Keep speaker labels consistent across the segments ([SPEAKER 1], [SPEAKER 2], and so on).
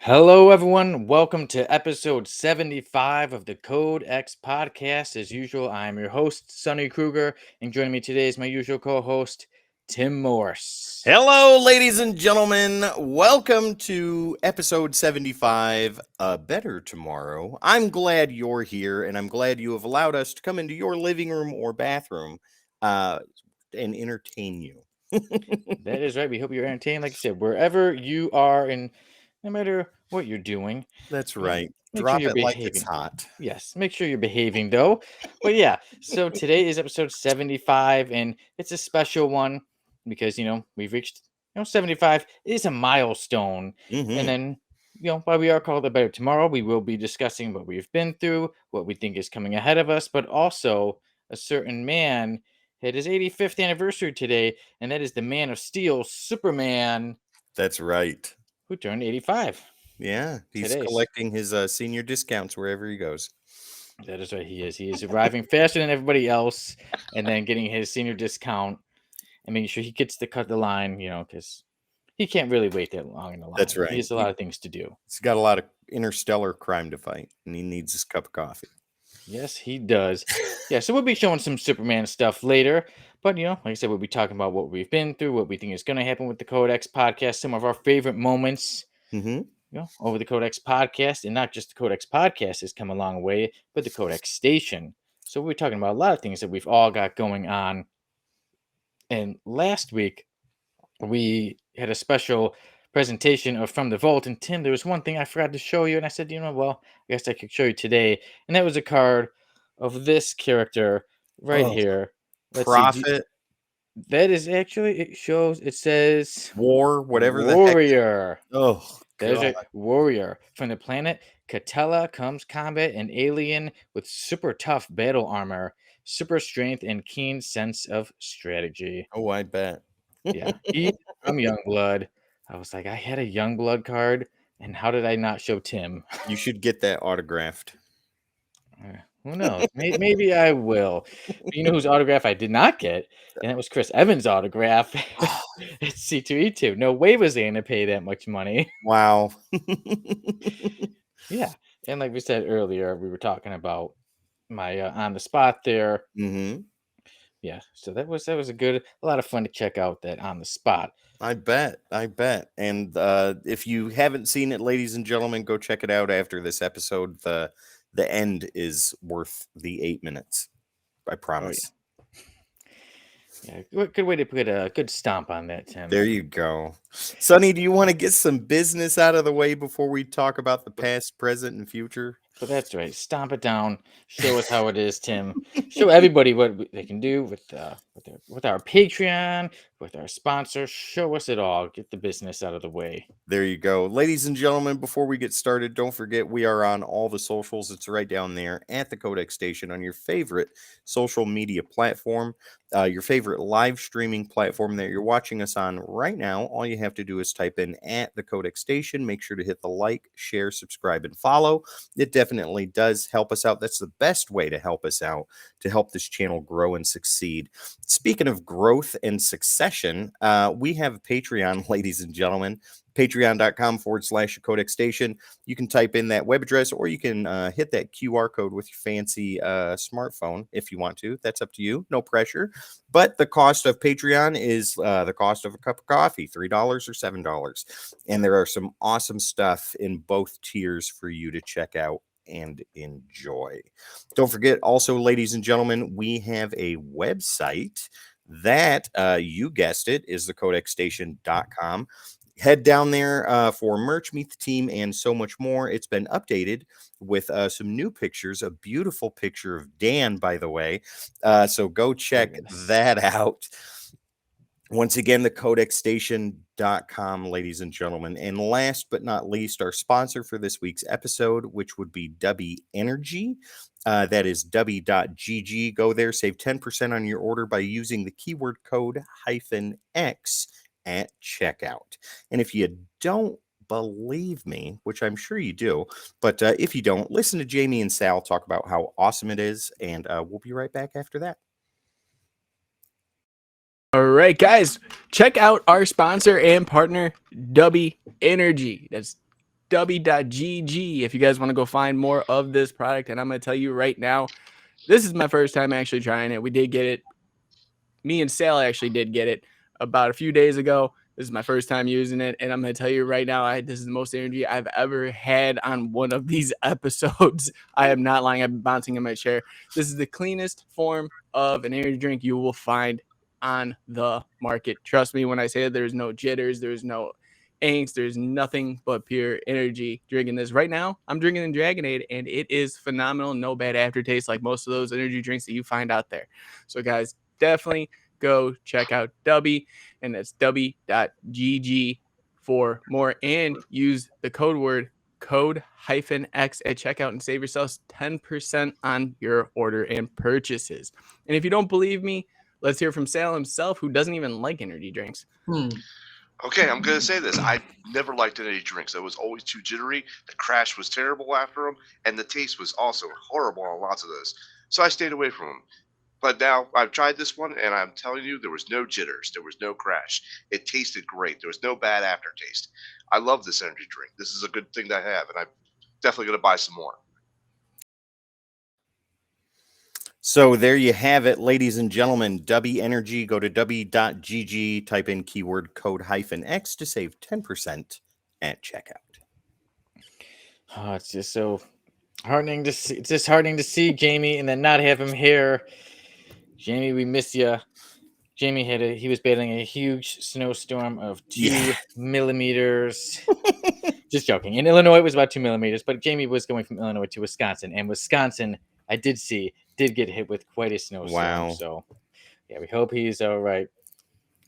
[SPEAKER 1] Hello, everyone. Welcome to episode 75 of the Codex podcast. As usual, I'm your host, Sonny Kruger, and joining me today is my usual co host, Tim Morse.
[SPEAKER 2] Hello, ladies and gentlemen. Welcome to episode 75, A Better Tomorrow. I'm glad you're here, and I'm glad you have allowed us to come into your living room or bathroom and entertain you.
[SPEAKER 1] That is right. We hope you're entertained, like I said, wherever you are, and no matter what you're doing.
[SPEAKER 2] That's
[SPEAKER 1] You know,
[SPEAKER 2] right.
[SPEAKER 1] make sure
[SPEAKER 2] Drop
[SPEAKER 1] you're
[SPEAKER 2] it like it's
[SPEAKER 1] behaving.
[SPEAKER 2] hot.
[SPEAKER 1] Yes, make sure you're behaving, though. But yeah, so today is episode 75, and it's a special one because, we've reached, 75 is a milestone. And
[SPEAKER 2] Mm-hmm.
[SPEAKER 1] then, while we are called a better tomorrow, we will be discussing what we've been through, what we think is coming ahead of us, but also a certain man had his 85th anniversary today, and that is the Man of Steel, Superman,
[SPEAKER 2] That's right.
[SPEAKER 1] who turned 85
[SPEAKER 2] Yeah, he's
[SPEAKER 1] today.
[SPEAKER 2] collecting his senior discounts wherever he goes.
[SPEAKER 1] That is right. He is. He is arriving faster than everybody else, and then getting his senior discount, and making sure he gets to cut the line. Because he can't really wait that long in the
[SPEAKER 2] That's
[SPEAKER 1] line. He
[SPEAKER 2] right.
[SPEAKER 1] has a lot of things to do.
[SPEAKER 2] He's got a lot of interstellar crime to fight, and he needs his cup of coffee.
[SPEAKER 1] Yes, he does. Yeah. So we'll be showing some Superman stuff later, but like I said, we'll be talking about what we've been through, what we think is going to happen with the Codex podcast, some of our favorite moments.
[SPEAKER 2] Mm-hmm.
[SPEAKER 1] Over the Codex podcast, and not just the Codex podcast has come a long way, but the Codex station. So we're talking about a lot of things that we've all got going on. And last week, we had a special presentation of From the Vault. And Tim, there was one thing I forgot to show you. And I said, well, I guess I could show you today. And that was a card of this character right
[SPEAKER 2] Oh,
[SPEAKER 1] here. Let's see.
[SPEAKER 2] Prophet,
[SPEAKER 1] That is actually, it says
[SPEAKER 2] War, whatever the heck.
[SPEAKER 1] Warrior.
[SPEAKER 2] Oh,
[SPEAKER 1] There's a
[SPEAKER 2] God.
[SPEAKER 1] warrior. From the planet Catella comes combat, an alien with super tough battle armor, super strength, and keen sense of strategy.
[SPEAKER 2] Oh, I bet.
[SPEAKER 1] Yeah, he's from Youngblood. I was like, I had a Youngblood card, and how did I not show Tim?
[SPEAKER 2] You should get that autographed.
[SPEAKER 1] Who knows? Maybe I will. But you know whose autograph I did not get? And that was Chris Evans' autograph at C2E2. No way was they going to pay that much money.
[SPEAKER 2] Wow.
[SPEAKER 1] Yeah. And like we said earlier, we were talking about my on the spot there.
[SPEAKER 2] Mm-hmm.
[SPEAKER 1] Yeah. So that was a lot of fun to check out that on the spot.
[SPEAKER 2] I bet. And if you haven't seen it, ladies and gentlemen, go check it out after this episode. The end is worth the 8 minutes. I promise.
[SPEAKER 1] Yeah. Good way to put a good stomp on that, Tim.
[SPEAKER 2] There you go. Sonny, do you want to get some business out of the way before we talk about the past, present, and future?
[SPEAKER 1] But that's right. Stomp it down. Show us how it is, Tim. Show everybody what they can do with our Patreon, with our sponsor. Show us it all. Get the business out of the way.
[SPEAKER 2] There you go. Ladies and gentlemen, before we get started, don't forget we are on all the socials. It's right down there at the Codex Station on your favorite social media platform, your favorite live streaming platform that you're watching us on right now. All you have to do is type in at the Codex Station. Make sure to hit the like, share, subscribe, and follow. It definitely does help us out. That's the best way to help us out, to help this channel grow and succeed. Speaking of growth and succession, we have a Patreon, ladies and gentlemen. Patreon.com/Codex Station. You can type in that web address, or you can hit that QR code with your fancy smartphone if you want to. That's up to you. No pressure. But the cost of Patreon is the cost of a cup of coffee, $3 or $7. And there are some awesome stuff in both tiers for you to check out and enjoy. Don't forget, also, ladies and gentlemen, we have a website that, you guessed it, is thecodexstation.com. Head down there for merch, meet the team, and so much more. It's been updated with some new pictures, a beautiful picture of Dan, by the way. So go check that out. Once again, thecodexstation.com, ladies and gentlemen. And last but not least, our sponsor for this week's episode, which would be Dubby Energy. That is dubby.gg. Go there, save 10% on your order by using the keyword code -X at checkout. And if you don't believe me, which I'm sure you do, but if you don't, listen to Jamie and Sal talk about how awesome it is, and we'll be right back after that.
[SPEAKER 3] All right, guys, check out our sponsor and partner, Dubby Energy. That's Dubby.gg if you guys want to go find more of this product. And I'm going to tell you right now, this is my first time actually trying it. We did get it. Me and Sal actually did get it about a few days ago. This is my first time using it, and I'm going to tell you right now, this is the most energy I've ever had on one of these episodes. I am not lying. I'm bouncing in my chair. This is the cleanest form of an energy drink you will find on the market. Trust me when I say that. There's no jitters. There's no angst. There's nothing but pure energy drinking this. Right now, I'm drinking the Dragonade, and it is phenomenal. No bad aftertaste like most of those energy drinks that you find out there. So, guys, definitely go check out Dubby, and that's Dubby.gg for more, and use the code word code-X at checkout and save yourselves 10% on your order and purchases. And if you don't believe me, let's hear from Sal himself, who doesn't even like energy drinks.
[SPEAKER 4] Okay, I'm going to say this. I never liked energy drinks. It was always too jittery. The crash was terrible after them, and the taste was also horrible on lots of those. So I stayed away from them. But now I've tried this one, and I'm telling you, there was no jitters. There was no crash. It tasted great. There was no bad aftertaste. I love this energy drink. This is a good thing to have, and I'm definitely going to buy some more.
[SPEAKER 2] So there you have it, ladies and gentlemen. Dubby Energy. Go to dubby.gg, type in keyword code-X to save 10% at checkout.
[SPEAKER 1] Oh, it's just so heartening to see. It's disheartening to see Jamie and then not have him here. Jamie, we miss you. Jamie he was battling a huge snowstorm of 2 millimeters. Just joking. In Illinois, it was about 2 millimeters, but Jamie was going from Illinois to Wisconsin, and Wisconsin, I did get hit with quite a snowstorm.
[SPEAKER 2] Wow.
[SPEAKER 1] So, yeah, we hope he's all right.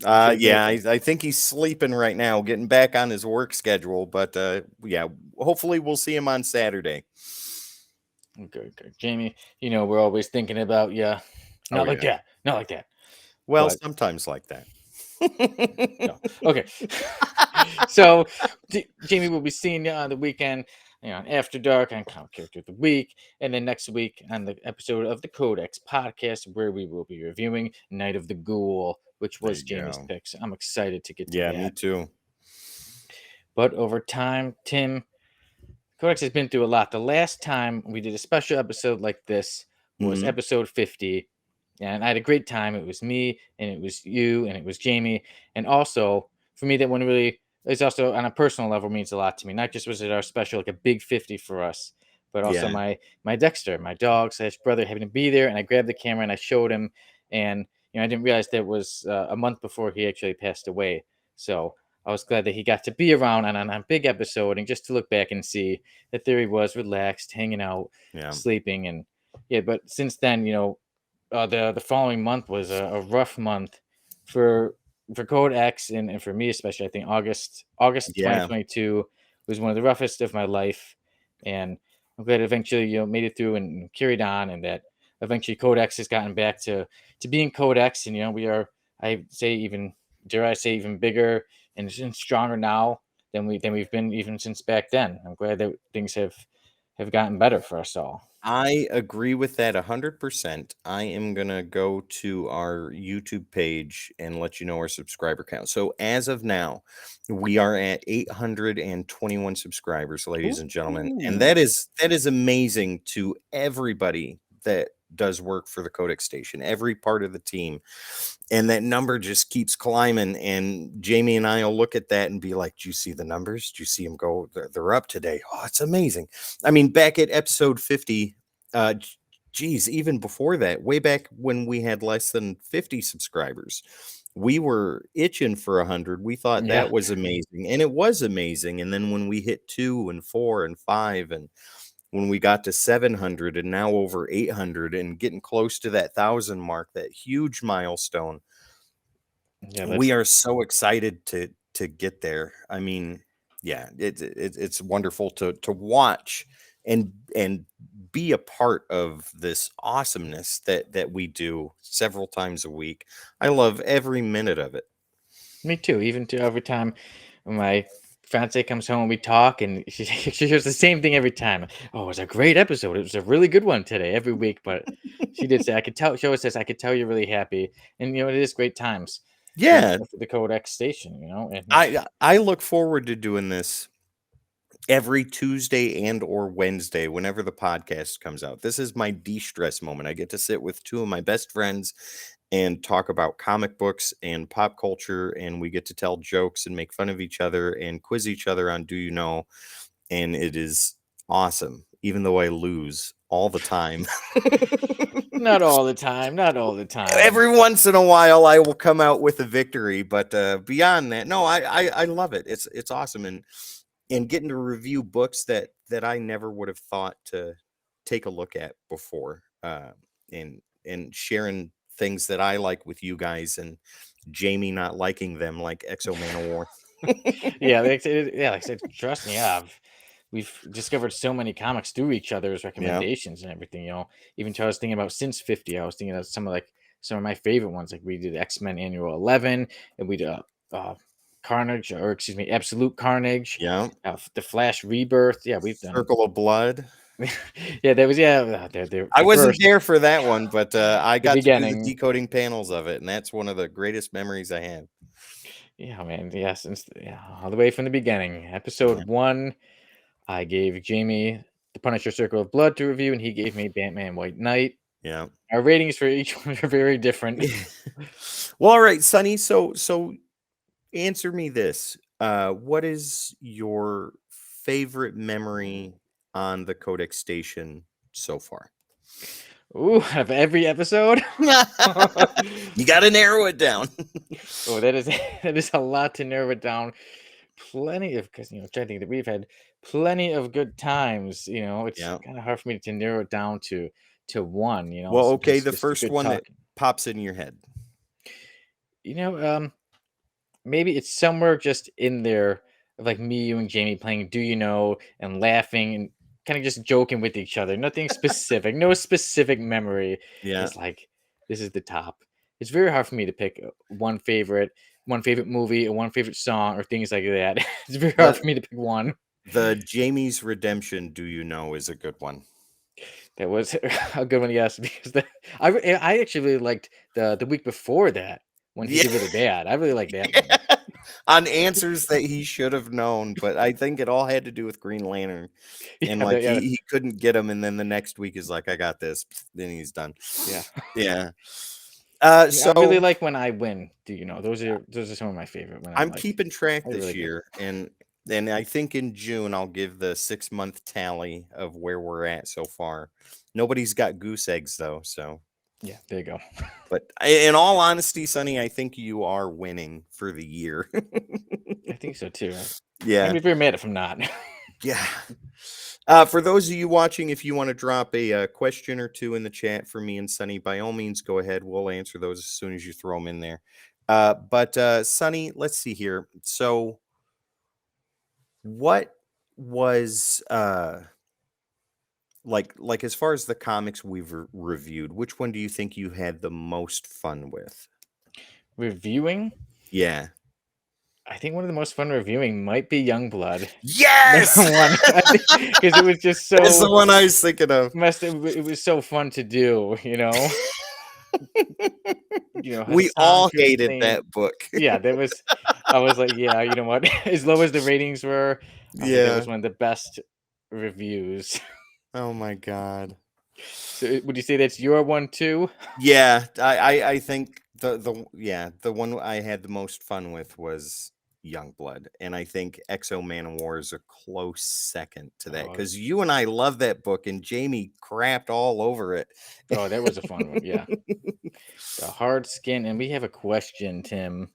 [SPEAKER 2] I think he's sleeping right now, getting back on his work schedule. But yeah, hopefully we'll see him on Saturday.
[SPEAKER 1] Good. Jamie, we're always thinking about you. Not like that.
[SPEAKER 2] Well,
[SPEAKER 1] but
[SPEAKER 2] sometimes like that.
[SPEAKER 1] No. Okay. So, Jamie will be seeing you on the weekend, on After Dark on Comic Character of the Week, and then next week on the episode of the Codex podcast, where we will be reviewing Night of the Ghoul, which was Jamie's pick. So I'm excited to get to that.
[SPEAKER 2] Yeah, me too.
[SPEAKER 1] But over time, Tim, Codex has been through a lot. The last time we did a special episode like this was episode 50. And I had a great time. It was me, and it was you, and it was Jamie. And also, for me, that one really is also on a personal level means a lot to me. Not just was it our special, like a big 50 for us, but also my Dexter, my dog / brother, having to be there. And I grabbed the camera and I showed him. And I didn't realize that was a month before he actually passed away. So I was glad that he got to be around on a big episode, and just to look back and see that there he was, relaxed, hanging out, sleeping, and But since then, the following month was a rough month for Codex and for me especially. I think August 2022 was one of the roughest of my life, and I'm glad eventually made it through and carried on, and that eventually Codex has gotten back to being Codex, and we are, I say, even dare I say, even bigger and stronger now than we've been even since back then. I'm glad that things have gotten better for us all.
[SPEAKER 2] I agree with that 100%. I am going to go to our YouTube page and let you know our subscriber count. So as of now, we are at 821 subscribers, ladies and gentlemen. And that is amazing to everybody that does work for the Codex Station, every part of the team. And that number just keeps climbing. And Jamie and I will look at that and be like, do you see the numbers? Do you see them go? They're up today. Oh, it's amazing. I mean, back at episode 50, even before that, way back when we had less than 50 subscribers, we were itching for 100. We thought that was amazing. And it was amazing. And then when we hit 2 and 4 and 5, and when we got to 700 and now over 800 and getting close to that 1,000 mark, that huge milestone, we are so excited to get there. I mean, it's wonderful to watch and be a part of this awesomeness that we do several times a week. I love every minute of it.
[SPEAKER 1] Me too. Even every time my fiance comes home and we talk, and she hears the same thing every time. Oh, it was a great episode. It was a really good one today, every week. But she did say, I could tell. She always says, I could tell you're really happy, and it is great times.
[SPEAKER 2] Yeah,
[SPEAKER 1] for the Codex Station, And
[SPEAKER 2] I look forward to doing this every Tuesday and or Wednesday, whenever the podcast comes out. This is my de-stress moment. I get to sit with two of my best friends and talk about comic books and pop culture, and we get to tell jokes and make fun of each other and quiz each other on Do You Know? And it is awesome, even though I lose all the time.
[SPEAKER 1] Not all the time. Not all the time.
[SPEAKER 2] Every once in a while, I will come out with a victory, but beyond that, no, I love it. It's awesome, and getting to review books that I never would have thought to take a look at before, and sharing things that I like with you guys, and Jamie not liking them, like Exo Man of War.
[SPEAKER 1] Yeah, like I said, trust me, we've discovered so many comics through each other's recommendations and everything. Even till I was thinking about Since 50, I was thinking of some of my favorite ones. Like we did X-Men Annual 11, and we did Carnage, or excuse me, Absolute Carnage.
[SPEAKER 2] Yeah,
[SPEAKER 1] the Flash Rebirth. Yeah, we've done.
[SPEAKER 2] Circle of Blood.
[SPEAKER 1] Yeah, there was they're
[SPEAKER 2] I wasn't
[SPEAKER 1] first.
[SPEAKER 2] there for that one, but I got to do the
[SPEAKER 1] beginning.
[SPEAKER 2] decoding panels of it, and that's one of the greatest memories I have.
[SPEAKER 1] Yeah, man. Yeah, all the way from the beginning. Episode 1, I gave Jamie The Punisher Circle of Blood to review, and he gave me Batman White Knight.
[SPEAKER 2] Yeah.
[SPEAKER 1] Our ratings for each one are very different.
[SPEAKER 2] Well, all right, Sonny. So answer me this. What is your favorite memory on the Codex station so far?
[SPEAKER 1] Ooh, of every episode?
[SPEAKER 2] You got to narrow it down.
[SPEAKER 1] Oh, that is a lot to narrow it down. Plenty of, because I'm trying to think that we've had plenty of good times. It's kind of hard for me to narrow it down to one.
[SPEAKER 2] Well, okay,
[SPEAKER 1] just
[SPEAKER 2] the first one that pops in your head.
[SPEAKER 1] Maybe it's somewhere just in there of like me, you, and Jamie playing Do You Know, and laughing and kind of just joking with each other. Nothing specific, no specific memory.
[SPEAKER 2] Yeah,
[SPEAKER 1] It's like this is the top. It's very hard for me to pick one favorite movie, or one favorite song, or things like that. It's very hard for me to pick one.
[SPEAKER 2] The Jamie's Redemption, Do You Know, is a good one.
[SPEAKER 1] That was a good one, yes, because I actually really liked the week before that when he did with the dad. I really like that one.
[SPEAKER 2] On answers that he should have known, but I think it all had to do with Green Lantern, and he couldn't get him, and then the next week is like, I got this, then he's done. Yeah. So
[SPEAKER 1] I really like when I win. Do you know? Those are some of my favorite.
[SPEAKER 2] I'm keeping track this year, and I think in June I'll give the 6-month tally of where we're at so far. Nobody's got goose eggs though, so
[SPEAKER 1] yeah, there you go.
[SPEAKER 2] But in all honesty, Sonny, I think you are winning for the year.
[SPEAKER 1] I think so too.
[SPEAKER 2] Yeah,
[SPEAKER 1] I'd be very mad if I'm not.
[SPEAKER 2] Yeah. For those of you watching, if you want to drop a question or two in the chat for me and Sonny, by all means, go ahead. We'll answer those as soon as you throw them in there. But Sonny, let's see here. So what was like as far as the comics we've reviewed, which one do you think you had the most fun with?
[SPEAKER 1] Reviewing?
[SPEAKER 2] Yeah.
[SPEAKER 1] I think one of the most fun reviewing might be Youngblood.
[SPEAKER 2] Yes,
[SPEAKER 1] because it was just so.
[SPEAKER 2] That's the one I was thinking of.
[SPEAKER 1] It was so fun to do,
[SPEAKER 2] We all hated that book.
[SPEAKER 1] Yeah, I was like, yeah, you know what? As low as the ratings were, that was one of the best reviews.
[SPEAKER 2] Oh my god!
[SPEAKER 1] So, would you say that's your one too?
[SPEAKER 2] Yeah, I think the one I had the most fun with was Youngblood, and I think Exo Man of War is a close second to that, because you and I love that book, and Jamie crapped all over it.
[SPEAKER 1] Oh, that was a fun one. Yeah, the hard skin, and we have a question, Tim.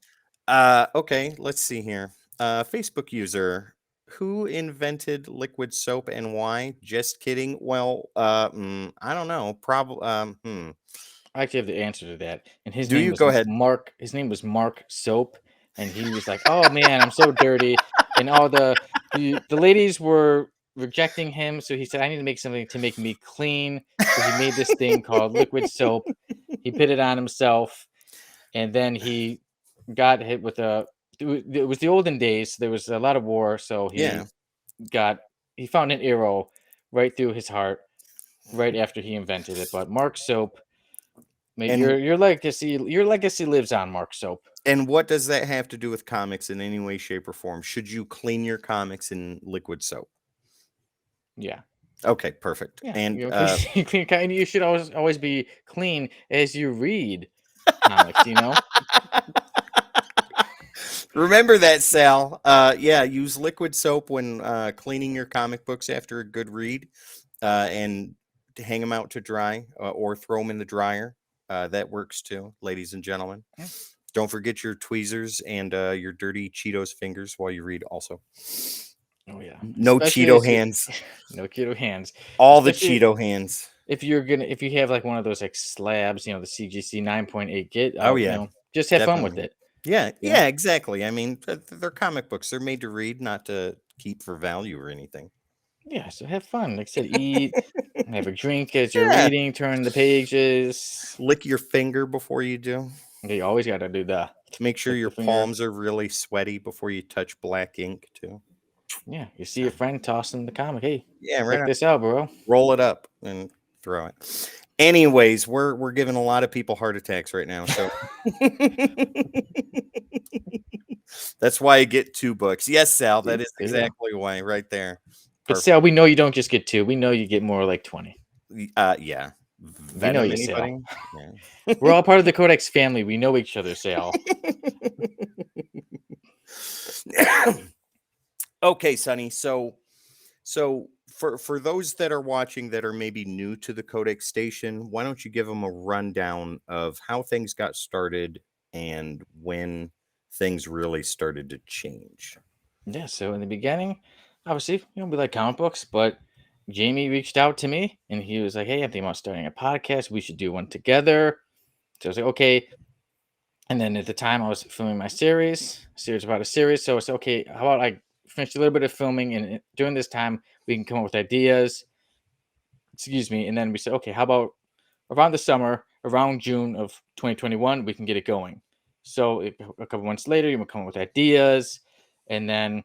[SPEAKER 2] Okay, let's see here. Facebook user, who invented liquid soap and why? Just kidding. Well, I don't know. Probably.
[SPEAKER 1] I actually have the answer to that, and his
[SPEAKER 2] Do
[SPEAKER 1] name
[SPEAKER 2] you
[SPEAKER 1] was
[SPEAKER 2] go ahead?
[SPEAKER 1] Mark. His name was Mark Soap, and he was like, "Oh man, I'm so dirty," and all the ladies were rejecting him. So he said, "I need to make something to make me clean." So he made this thing called liquid soap. He put it on himself, and then he got hit with it was the olden days. There was a lot of war, so he found an arrow right through his heart right after he invented it. But Mark Soap. Maybe your legacy lives on, Mark Soap.
[SPEAKER 2] And what does that have to do with comics in any way, shape, or form? Should you clean your comics in liquid soap?
[SPEAKER 1] Yeah.
[SPEAKER 2] Okay, perfect.
[SPEAKER 1] Yeah.
[SPEAKER 2] And
[SPEAKER 1] Clean, you should always be clean as you read comics,
[SPEAKER 2] remember that, Sal. Yeah, use liquid soap when cleaning your comic books after a good read, and hang them out to dry, or throw them in the dryer. That works too, ladies and gentlemen.
[SPEAKER 1] Yeah.
[SPEAKER 2] Don't forget your tweezers and your dirty Cheetos fingers while you read. Also,
[SPEAKER 1] Oh yeah.
[SPEAKER 2] no
[SPEAKER 1] Especially
[SPEAKER 2] Cheeto hands.
[SPEAKER 1] no keto hands.
[SPEAKER 2] All the
[SPEAKER 1] Especially
[SPEAKER 2] Cheeto hands.
[SPEAKER 1] if you have like one of those like slabs, the CGC 9.8 kit,
[SPEAKER 2] Oh yeah,
[SPEAKER 1] just have fun with
[SPEAKER 2] definitely.
[SPEAKER 1] it.
[SPEAKER 2] Yeah,
[SPEAKER 1] you
[SPEAKER 2] yeah, exactly. I mean, they're comic books. They're made to read, not to keep for value or anything.
[SPEAKER 1] Yeah, so have fun. Like I said, eat, have a drink as you're
[SPEAKER 2] Yeah.
[SPEAKER 1] reading, turn the pages.
[SPEAKER 2] Lick your finger before you do.
[SPEAKER 1] You always got to do that.
[SPEAKER 2] Make sure
[SPEAKER 1] Lick the
[SPEAKER 2] your
[SPEAKER 1] finger.
[SPEAKER 2] palms are really sweaty before you touch black ink too.
[SPEAKER 1] Yeah, you see a friend tossing the comic. Hey,
[SPEAKER 2] Yeah,
[SPEAKER 1] check
[SPEAKER 2] right.
[SPEAKER 1] this out, bro.
[SPEAKER 2] Roll it up and throw it. Anyways, we're giving a lot of people heart attacks right now, so that's why I get 2 books. Yes, Sal, that is
[SPEAKER 1] There you go.
[SPEAKER 2] exactly why, right there.
[SPEAKER 1] But
[SPEAKER 2] Perfect.
[SPEAKER 1] Sal, we know you don't just get 2. We know you get more like 20.
[SPEAKER 2] Yeah.
[SPEAKER 1] We know you, Sal.
[SPEAKER 2] anybody? Yeah.
[SPEAKER 1] We're all part of the Codex family. We know each other, Sal.
[SPEAKER 2] Okay, Sonny. So for those that are watching that are maybe new to the Codex station, why don't you give them a rundown of how things got started and when things really started to change?
[SPEAKER 1] Yeah, so in the beginning, obviously, we like comic books, but Jamie reached out to me and he was like, hey, I'm thinking about starting a podcast. We should do one together. So I was like, okay. And then at the time I was filming my series about a series. So I said, okay, how about I finish a little bit of filming and during this time we can come up with ideas. Excuse me. And then we said, okay, how about around the summer, around June of 2021, we can get it going. So a couple months later, you would come up with ideas. And then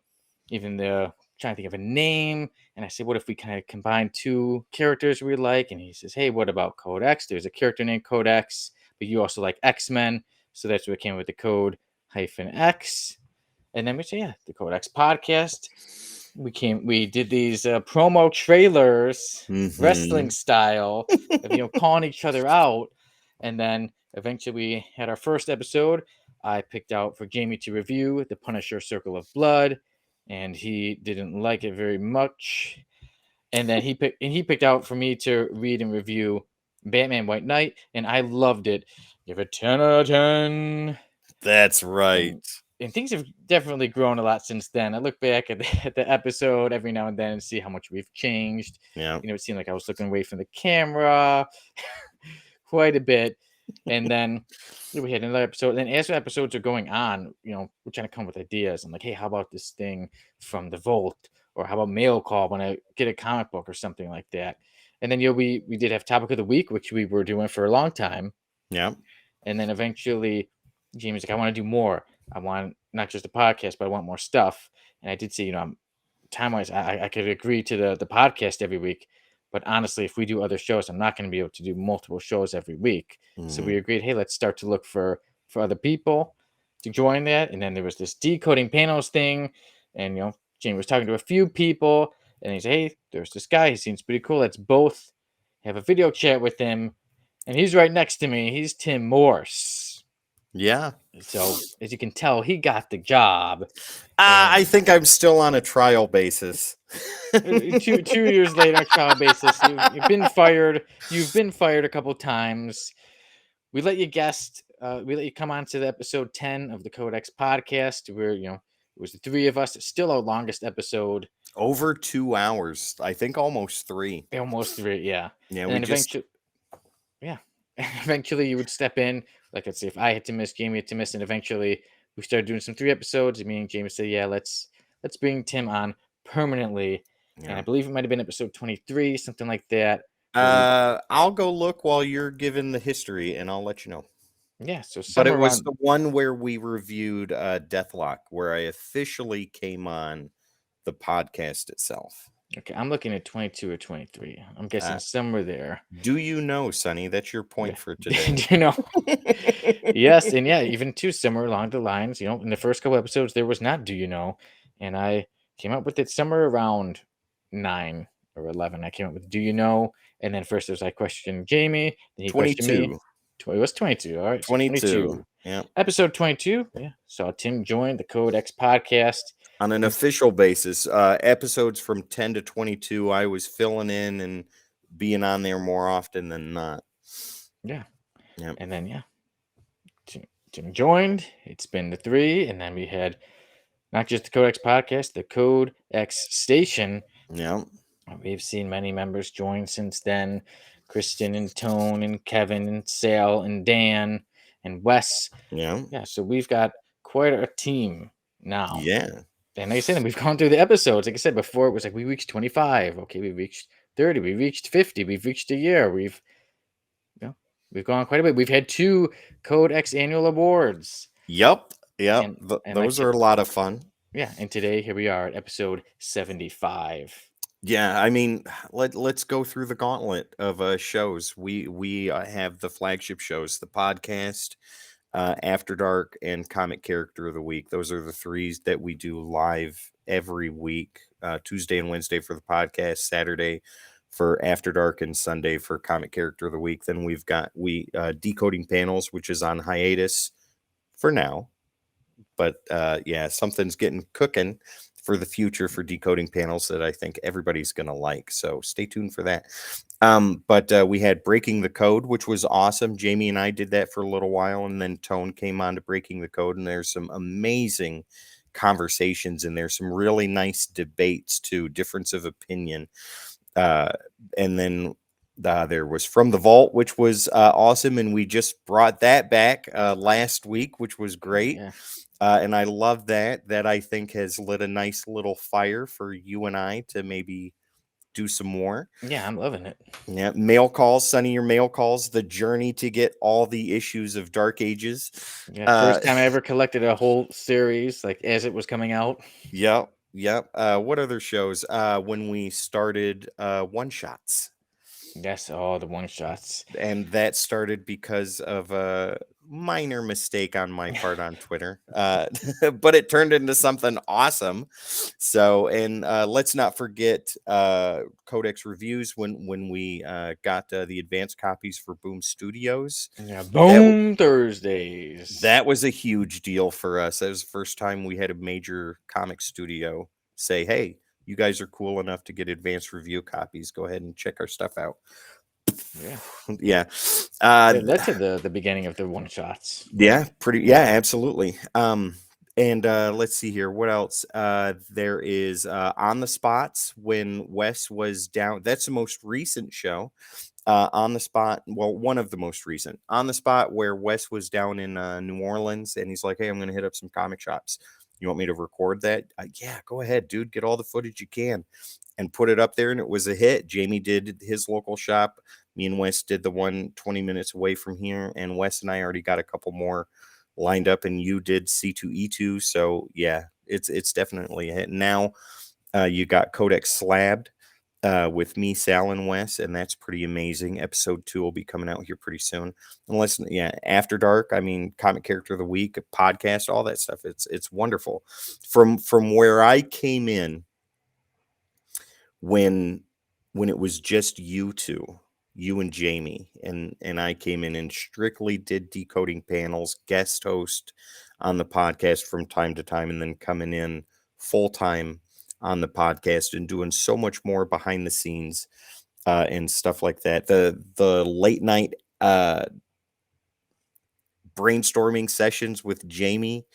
[SPEAKER 1] even trying to think of a name. And I said, what if we kind of combine 2 characters we like? And he says, hey, what about Codex? There's a character named Codex, but you also like X-Men. So that's what came with the code -X. And then we say, yeah, the Codex podcast. We did these promo trailers, wrestling style, of calling each other out. And then eventually we had our first episode. I picked out for Jamie to review The Punisher Circle of Blood, and he didn't like it very much. And then he picked out for me to read and review Batman White Knight, and I loved it. Give it 10 out of 10.
[SPEAKER 2] That's right.
[SPEAKER 1] And things have definitely grown a lot since then. I look back at the episode every now and then and see how much we've changed.
[SPEAKER 2] Yeah.
[SPEAKER 1] It seemed like I was looking away from the camera quite a bit. And then we had another episode. And as the episodes are going on, we're trying to come up with ideas. I'm like, hey, how about this thing from the Vault? Or how about mail call when I get a comic book or something like that? And then we did have Topic of the Week, which we were doing for a long time.
[SPEAKER 2] Yeah.
[SPEAKER 1] And then eventually Jamie's like, I want to do more. I want not just a podcast, but I want more stuff. And I did say, time-wise, I could agree to the podcast every week. But honestly, if we do other shows, I'm not going to be able to do multiple shows every week. So we agreed, hey, let's start to look for other people to join that. And then there was this decoding panels thing. And, Jamie was talking to a few people. And he said, hey, there's this guy. He seems pretty cool. Let's both have a video chat with him. And he's right next to me. He's Tim Morse.
[SPEAKER 2] Yeah.
[SPEAKER 1] So as you can tell, he got the job.
[SPEAKER 2] I think I'm still on a trial basis.
[SPEAKER 1] 2 years later, on a trial basis, you've been fired. You've been fired a couple times. We let you guest. We let you come on to the episode 10 of the Codex podcast, where it was the 3 of us. It's still our longest episode.
[SPEAKER 2] Over 2 hours. I think almost 3.
[SPEAKER 1] Almost 3, yeah.
[SPEAKER 2] Yeah,
[SPEAKER 1] And then eventually you would step in. Like, let's say if I had to miss, Jamie had to miss, and eventually we started doing some 3 episodes. And me and Jamie said, yeah, let's bring Tim on permanently.
[SPEAKER 2] Yeah.
[SPEAKER 1] And I believe it might have been episode 23, something like that.
[SPEAKER 2] I'll go look while you're giving the history, and I'll let you know.
[SPEAKER 1] Yeah, so
[SPEAKER 2] but it was the one where we reviewed Deathlock, where I officially came on the podcast itself.
[SPEAKER 1] Okay, I'm looking at 22 or 23. I'm guessing somewhere there.
[SPEAKER 2] Do you know, Sonny? That's your point for today.
[SPEAKER 1] Do you know? Yes, and yeah, even too somewhere along the lines. In the first couple episodes, there was not "Do you know," and I came up with it somewhere around 9 or 11. I came up with Do You Know? And then first I questioned Jamie, then he questioned me.
[SPEAKER 2] 22.
[SPEAKER 1] It was 22. All right. So
[SPEAKER 2] 22. Yeah.
[SPEAKER 1] Episode 22. Yeah. Saw Tim join the Codex podcast.
[SPEAKER 2] On an official basis, episodes from 10 to 22, I was filling in and being on there more often than not.
[SPEAKER 1] Yeah.
[SPEAKER 2] Yep.
[SPEAKER 1] And then, Tim joined. It's been the 3. And then we had not just the Codex podcast, the Codex station.
[SPEAKER 2] Yeah.
[SPEAKER 1] We've seen many members join since then. Kristen and Tone and Kevin and Sal and Dan and Wes.
[SPEAKER 2] Yeah.
[SPEAKER 1] Yeah. So we've got quite a team now.
[SPEAKER 2] Yeah.
[SPEAKER 1] And like I said, we've gone through the episodes. Like I said before, it was like we reached 25. Okay, we reached 30. We reached 50. We've reached a year. We've gone quite a bit. We've had 2 Codex annual awards.
[SPEAKER 2] Yep. Yep.
[SPEAKER 1] And
[SPEAKER 2] those are a lot of fun.
[SPEAKER 1] Yeah. And today, here we are at episode 75.
[SPEAKER 2] Yeah, I mean, let's go through the gauntlet of shows. We have the flagship shows, the podcast, After Dark, and Comic Character of the Week. Those are the 3 that we do live every week, Tuesday and Wednesday for the podcast, Saturday for After Dark, and Sunday for Comic Character of the Week. Then we've got Decoding Panels, which is on hiatus for now. But yeah, something's getting cooking for the future for Decoding Panels that I think everybody's going to like. So stay tuned for that. But we had Breaking the Code, which was awesome. Jamie and I did that for a little while, and then Tone came on to Breaking the Code, and there's some amazing conversations in there, some really nice debates too, difference of opinion. And then there was From the Vault, which was awesome, and we just brought that back last week, which was great.
[SPEAKER 1] Yeah.
[SPEAKER 2] And I love that I think has lit a nice little fire for you and I to maybe do some more.
[SPEAKER 1] Yeah, I'm loving it.
[SPEAKER 2] Yeah, mail calls, Sonny, your mail calls, the journey to get all the issues of Dark Ages.
[SPEAKER 1] Yeah, first time I ever collected a whole series, like as it was coming out.
[SPEAKER 2] Yep. What other shows? When we started one shots.
[SPEAKER 1] Yes, all the one shots.
[SPEAKER 2] And that started because of a minor mistake on my part on Twitter. But it turned into something awesome. So, and let's not forget Codex Reviews when we got the advanced copies for Boom Studios.
[SPEAKER 1] Yeah, Boom Thursdays.
[SPEAKER 2] That was a huge deal for us. That was the first time we had a major comic studio say, hey, you guys are cool enough to get advanced review copies. Go ahead and check our stuff out. Yeah.
[SPEAKER 1] It led to the beginning of the one shots.
[SPEAKER 2] Yeah, absolutely. And let's see here. What else? There is On the Spots when Wes was down. That's the most recent show. On the Spot. Well, one of the most recent. On the Spot where Wes was down in New Orleans, and he's like, hey, I'm going to hit up some comic shops. You want me to record that? Yeah, go ahead, dude. Get all the footage you can and put it up there. And it was a hit. Jamie did his local shop. Me and Wes did the one 20 minutes away from here. And Wes and I already got a couple more lined up. And you did C2E2. So, yeah, it's definitely a hit. Now you got Codex Slabbed with me, Sal, and Wes. And that's pretty amazing. Episode 2 will be coming out here pretty soon. Unless, After Dark, I mean, Comic Character of the Week, podcast, all that stuff. It's wonderful. From where I came in when it was just you two, you and Jamie, and I came in and strictly did Decoding Panels, guest host on the podcast from time to time, and then coming in full time on the podcast and doing so much more behind the scenes and stuff like that. The late night brainstorming sessions with Jamie.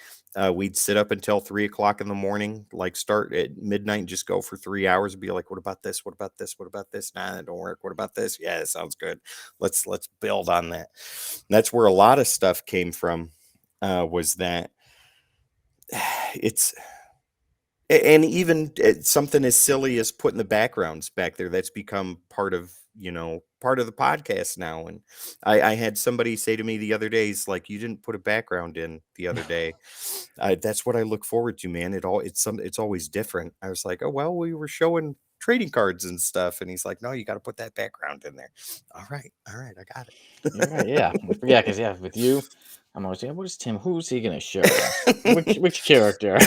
[SPEAKER 2] We'd sit up until 3:00 in the morning, like start at midnight and just go for 3 hours and be like, what about this? What about this? What about this? Nah, that don't work. What about this? Yeah, it sounds good. Let's build on that. And that's where a lot of stuff came from, was that and even something as silly as putting the backgrounds back there, that's become part of the podcast now. And I had somebody say to me the other day, "Is like, you didn't put a background in the other day." That's what I look forward to, man. It's always different. I was like, oh, well, we were showing trading cards and stuff. And he's like, no, you got to put that background in there. All right. I got it.
[SPEAKER 1] You're right, yeah. Because with you, I'm always what is Tim? Who's he gonna show? Which character?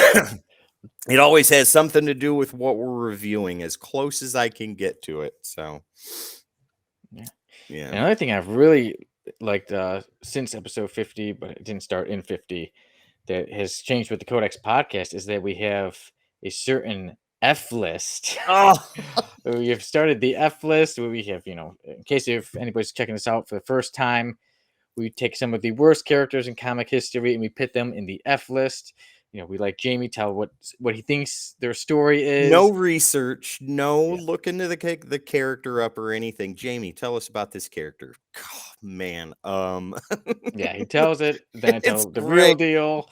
[SPEAKER 2] It always has something to do with what we're reviewing, as close as I can get to it. So,
[SPEAKER 1] Yeah.
[SPEAKER 2] yeah.
[SPEAKER 1] Another thing I've really liked since episode 50, but it didn't start in 50, that has changed with the Codex podcast is that we have a certain F list.
[SPEAKER 2] Oh,
[SPEAKER 1] We have started the F list where we have, in case if anybody's checking this out for the first time, we take some of the worst characters in comic history and we put them in the F list. We like Jamie tell what he thinks their story is.
[SPEAKER 2] no research, no
[SPEAKER 1] Yeah.
[SPEAKER 2] looking to the character up or anything. Jamie, tell us about this character. Oh, man,
[SPEAKER 1] Yeah, he tells it, then I tell
[SPEAKER 2] It's
[SPEAKER 1] the real
[SPEAKER 2] great.
[SPEAKER 1] deal.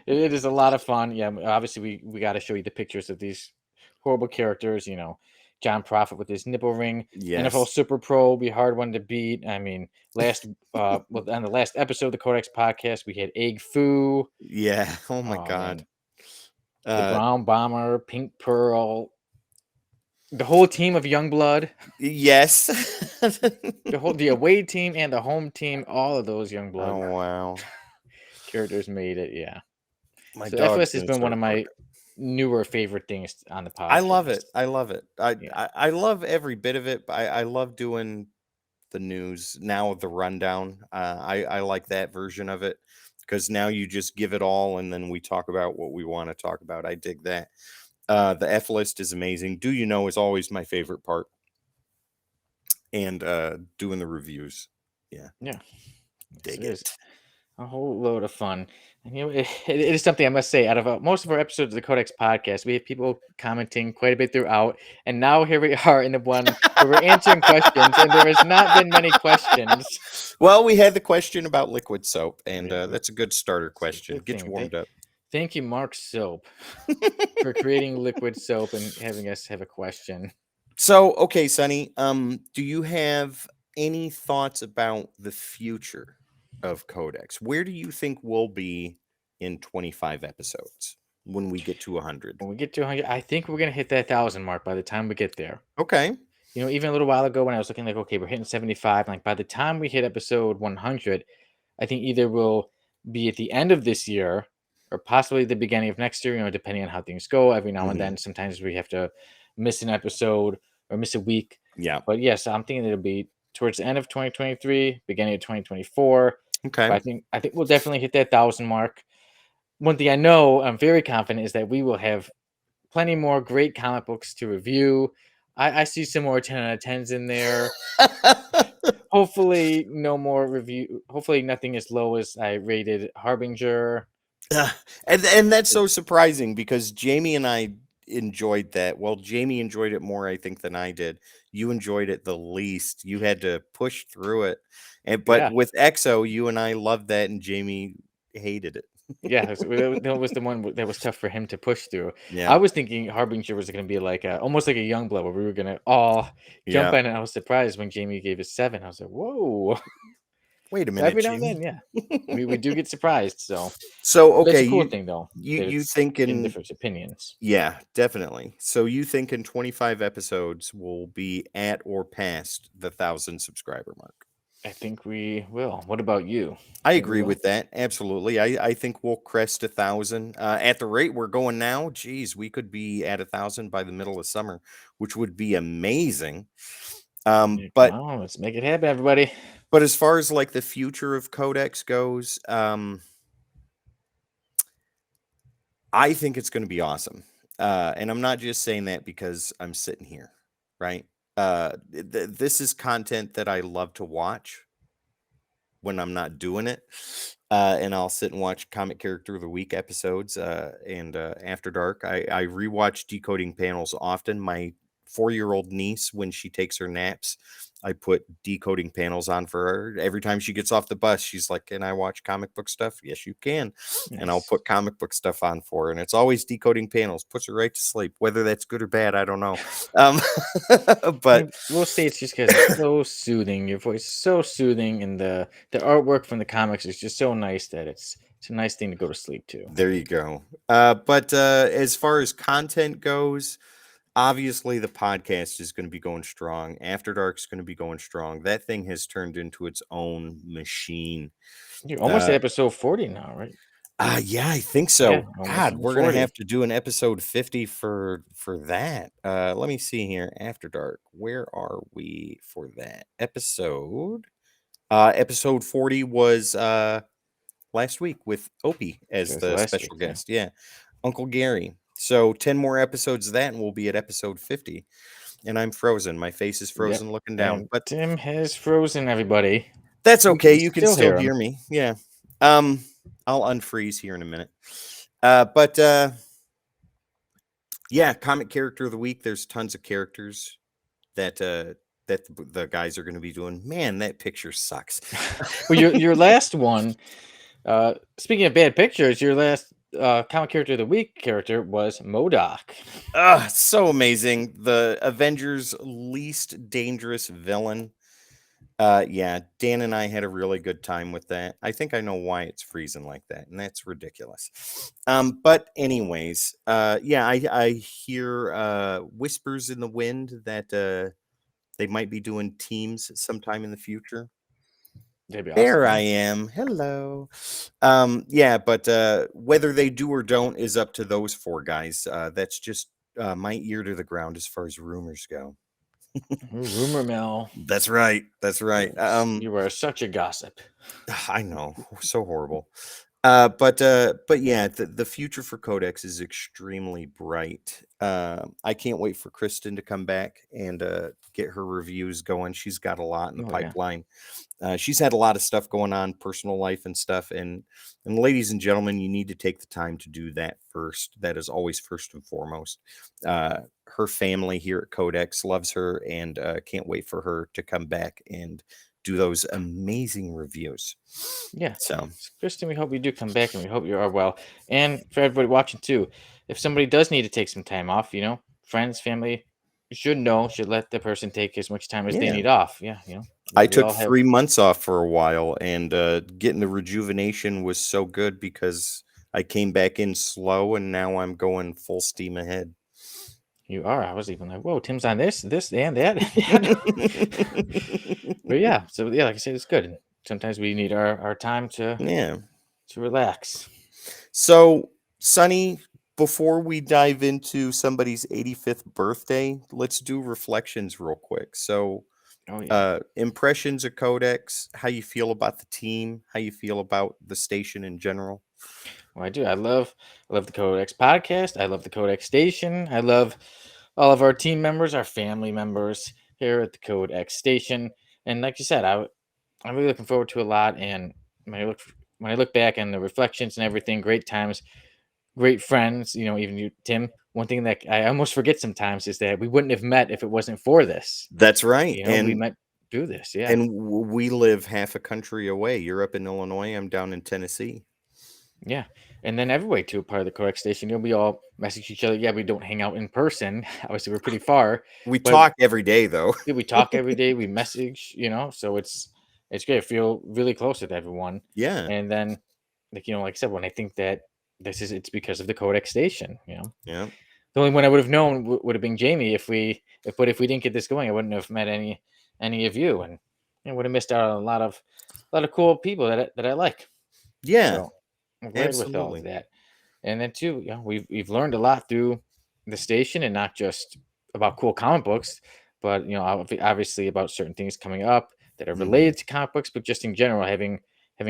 [SPEAKER 1] It is a lot of fun. Yeah, obviously we got to show you the pictures of these horrible characters. John Prophet with his nipple ring.
[SPEAKER 2] Yes.
[SPEAKER 1] NFL Super Pro will be a hard one to beat. I mean, on the last episode of the Codex podcast, we had Egg Foo.
[SPEAKER 2] Yeah. Oh my
[SPEAKER 1] Oh,
[SPEAKER 2] God.
[SPEAKER 1] man. The Brown Bomber, Pink Pearl, the whole team of Youngblood,
[SPEAKER 2] Yes.
[SPEAKER 1] the away team and the home team, all of those Youngblood
[SPEAKER 2] Oh wow.
[SPEAKER 1] characters made it. Yeah.
[SPEAKER 2] My
[SPEAKER 1] So
[SPEAKER 2] dog's
[SPEAKER 1] FS has
[SPEAKER 2] gonna
[SPEAKER 1] been one
[SPEAKER 2] start
[SPEAKER 1] of my
[SPEAKER 2] barking.
[SPEAKER 1] newer favorite things on the podcast.
[SPEAKER 2] I love it. I love it.
[SPEAKER 1] Yeah.
[SPEAKER 2] I love every bit of it. I love doing the news now, the rundown. I like that version of it because now you just give it all and then we talk about what we want to talk about. I dig that. The F list is amazing. Do you know is always my favorite part, and doing the reviews. Yeah,
[SPEAKER 1] Yeah.
[SPEAKER 2] dig
[SPEAKER 1] It is
[SPEAKER 2] it.
[SPEAKER 1] a whole load of fun. And it is something I must say. Out of most of our episodes of the Codex podcast, we have people commenting quite a bit throughout. And now here we are in the one where we're answering questions, and there has not been many questions.
[SPEAKER 2] Well, we had the question about liquid soap, and
[SPEAKER 1] Yeah,
[SPEAKER 2] that's a good starter
[SPEAKER 1] it's a
[SPEAKER 2] question.
[SPEAKER 1] good
[SPEAKER 2] Get you
[SPEAKER 1] thing.
[SPEAKER 2] warmed up.
[SPEAKER 1] Thank you, Mark Soap, for creating liquid soap and having us have a question.
[SPEAKER 2] So, okay, Sonny, do you have any thoughts about the future of Codex? Where do you think we'll be in 25 episodes when we get to 100?
[SPEAKER 1] When we get to 100, I think we're gonna hit that 1,000 mark by the time we get there.
[SPEAKER 2] Okay.
[SPEAKER 1] Even a little while ago when I was looking like, okay, we're hitting 75. Like by the time we hit episode 100, I think either we'll be at the end of this year or possibly the beginning of next year. Depending on how things go. Every now and then, sometimes we have to miss an episode or miss a week.
[SPEAKER 2] Yeah.
[SPEAKER 1] But yes, I'm thinking it'll be towards the end of 2023, beginning of 2024.
[SPEAKER 2] Okay.
[SPEAKER 1] But I think we'll definitely hit that 1,000 mark. One thing I know, I'm very confident, is that we will have plenty more great comic books to review. I see some more 10 out of 10s in there. Hopefully, no more review. Hopefully, nothing as low as I rated Harbinger.
[SPEAKER 2] And that's so surprising because Jamie and I enjoyed that. Well, Jamie enjoyed it more, I think, than I did. You enjoyed it the least. You had to push through it. But
[SPEAKER 1] Yeah.
[SPEAKER 2] with EXO, you and I loved that, and Jamie hated it.
[SPEAKER 1] Yeah, that was the one that was tough for him to push through.
[SPEAKER 2] Yeah.
[SPEAKER 1] I was thinking Harbinger was going to be like almost like a Youngblood where we were going to all jump in, and I was surprised when Jamie gave us 7. I was like, whoa.
[SPEAKER 2] Wait a
[SPEAKER 1] So
[SPEAKER 2] minute,
[SPEAKER 1] every now and
[SPEAKER 2] Jamie.
[SPEAKER 1] then, yeah, we do get surprised. So
[SPEAKER 2] okay,
[SPEAKER 1] that's a cool thing, though.
[SPEAKER 2] You
[SPEAKER 1] in
[SPEAKER 2] thinking
[SPEAKER 1] different opinions?
[SPEAKER 2] Yeah, definitely. So you think in 25 episodes we'll be at or past the 1,000 subscriber mark?
[SPEAKER 1] I think we will. What about you?
[SPEAKER 2] I
[SPEAKER 1] Think we
[SPEAKER 2] agree
[SPEAKER 1] will?
[SPEAKER 2] with that. Absolutely. I think we'll crest 1,000. At the rate we're going now, geez, we could be at 1,000 by the middle of summer, which would be amazing. But
[SPEAKER 1] let's make it happen, everybody.
[SPEAKER 2] But as far as like the future of Codex goes, I think it's going to be awesome. And I'm not just saying that because I'm sitting here, right? This is content that I love to watch when I'm not doing it. And I'll sit and watch Comic Character of the Week episodes and After Dark. I rewatch Decoding Panels often. My 4-year-old niece, when she takes her naps, I put Decoding Panels on for her. Every time she gets off the bus, she's like, "Can I watch comic book stuff?" Yes, you can. And I'll
[SPEAKER 1] Nice.
[SPEAKER 2] put comic book stuff on for her. And it's always Decoding Panels. Puts her right to sleep. Whether that's good or bad, I don't know. But
[SPEAKER 1] We'll say it's just because it's so soothing. Your voice is so soothing, and the artwork from the comics is just so nice that it's a nice thing to go to sleep to.
[SPEAKER 2] there you go. But as far as content goes, obviously the podcast is going to be going strong. After Dark's going to be going strong. That thing has turned into its own machine.
[SPEAKER 1] You're almost at episode 40 now, right?
[SPEAKER 2] Yeah, I think so.
[SPEAKER 1] Yeah, almost
[SPEAKER 2] God, we're gonna
[SPEAKER 1] 40.
[SPEAKER 2] have to do an episode 50 for that. Let me see here. After Dark, where are we for that episode? Episode 40 was last week with Opie as
[SPEAKER 1] Just
[SPEAKER 2] the
[SPEAKER 1] last
[SPEAKER 2] special
[SPEAKER 1] week. Yeah.
[SPEAKER 2] guest. Yeah, Uncle Gary. So 10 more episodes of that, and we'll be at episode 50. And I'm frozen. My face is
[SPEAKER 1] Yep.
[SPEAKER 2] frozen, looking down.
[SPEAKER 1] And
[SPEAKER 2] But
[SPEAKER 1] Tim has frozen everybody.
[SPEAKER 2] that's
[SPEAKER 1] We
[SPEAKER 2] okay.
[SPEAKER 1] can
[SPEAKER 2] You can
[SPEAKER 1] still
[SPEAKER 2] still
[SPEAKER 1] hear him.
[SPEAKER 2] hear me. Yeah. I'll unfreeze here in a minute. But yeah, comic character of the week. There's tons of characters that the guys are going to be doing. Man, that picture sucks.
[SPEAKER 1] Well, your last one. Speaking of bad pictures, your last comic character of the week character was MODOK.
[SPEAKER 2] So amazing. The Avengers' least dangerous villain. Yeah, Dan and I had a really good time with that. I think I know why it's freezing like that, and that's ridiculous. But anyways, yeah, I hear whispers in the wind that they might be doing teams sometime in the future.
[SPEAKER 1] That'd be
[SPEAKER 2] There
[SPEAKER 1] awesome.
[SPEAKER 2] I am. Hello. Yeah, but whether they do or don't is up to those four guys. That's just my ear to the ground as far as rumors go.
[SPEAKER 1] Ooh, rumor mill.
[SPEAKER 2] That's right. That's right.
[SPEAKER 1] You are such a gossip.
[SPEAKER 2] I know, so horrible. But yeah, the future for Codex is extremely bright. I can't wait for Kristen to come back and get her reviews going. She's got a lot in the
[SPEAKER 1] Oh, yeah.
[SPEAKER 2] pipeline. She's had a lot of stuff going on, personal life and stuff. And ladies and gentlemen, you need to take the time to do that first. That is always first and foremost. Her family here at Codex loves her and can't wait for her to come back and do those amazing reviews.
[SPEAKER 1] Yeah.
[SPEAKER 2] So,
[SPEAKER 1] Kristen, we hope you do come back, and we hope you are well. And for everybody watching too, if somebody does need to take some time off, friends, family should let the person take as much time as they
[SPEAKER 2] Yeah.
[SPEAKER 1] need off. Yeah,
[SPEAKER 2] I
[SPEAKER 1] we
[SPEAKER 2] took
[SPEAKER 1] all have-
[SPEAKER 2] 3 months off for a while, and getting the rejuvenation was so good because I came back in slow, and now I'm going full steam ahead.
[SPEAKER 1] You are. I was even like, whoa, Tim's on this, and that. But yeah, so yeah, like I said, it's good. And sometimes we need our time to
[SPEAKER 2] Yeah.
[SPEAKER 1] relax.
[SPEAKER 2] So, Sonny, before we dive into somebody's 85th birthday, let's do reflections real quick. So,
[SPEAKER 1] Oh yeah.
[SPEAKER 2] impressions of Codex, how you feel about the team, how you feel about the station in general.
[SPEAKER 1] Well, I do. I love the Codex podcast. I love the Codex station. I love all of our team members, our family members here at the Codex station. And like you said, I'm really looking forward to a lot. And when I look back on the reflections and everything, great times, great friends. Even you, Tim. One thing that I almost forget sometimes is that we wouldn't have met if it wasn't for this.
[SPEAKER 2] That's right.
[SPEAKER 1] We met through this. Yeah.
[SPEAKER 2] And we live half a country away. You're up in Illinois. I'm down in Tennessee.
[SPEAKER 1] Yeah. And then everybody too, part of the Codex station, we all message each other. Yeah, we don't hang out in person. Obviously, we're pretty far.
[SPEAKER 2] We
[SPEAKER 1] But-
[SPEAKER 2] talk every day, though.
[SPEAKER 1] Yeah, we talk every day. We message, so it's great. I feel really close with everyone.
[SPEAKER 2] Yeah.
[SPEAKER 1] And then, like I said, when I think that it's because of the Codex station.
[SPEAKER 2] Yeah.
[SPEAKER 1] The only one I would have known would have been Jamie if we didn't get this going. I wouldn't have met any of you, and would have missed out on a lot of cool people that I like.
[SPEAKER 2] Yeah.
[SPEAKER 1] So, I'm glad with all
[SPEAKER 2] absolutely.
[SPEAKER 1] of that. And then too, we've learned a lot through the station, and not just about cool comic books, but obviously about certain things coming up that are
[SPEAKER 2] Mhm.
[SPEAKER 1] related to comic books, but just in general, having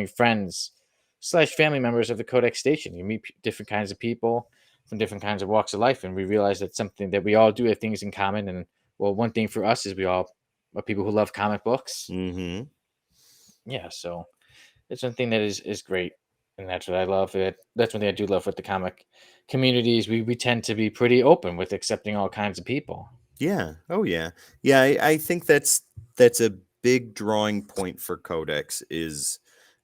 [SPEAKER 1] friends / family members of the Codex station. You meet different kinds of people from different kinds of walks of life, and we realize that's something that we all do have things in common. And well, one thing for us is we all are people who love comic books.
[SPEAKER 2] Mm-hmm.
[SPEAKER 1] Yeah, so it's one thing that is great, and that's what I love. That's one thing I do love with the comic communities. We tend to be pretty open with accepting all kinds of people.
[SPEAKER 2] Yeah. Oh, yeah. Yeah. I think that's a big drawing point for Codex is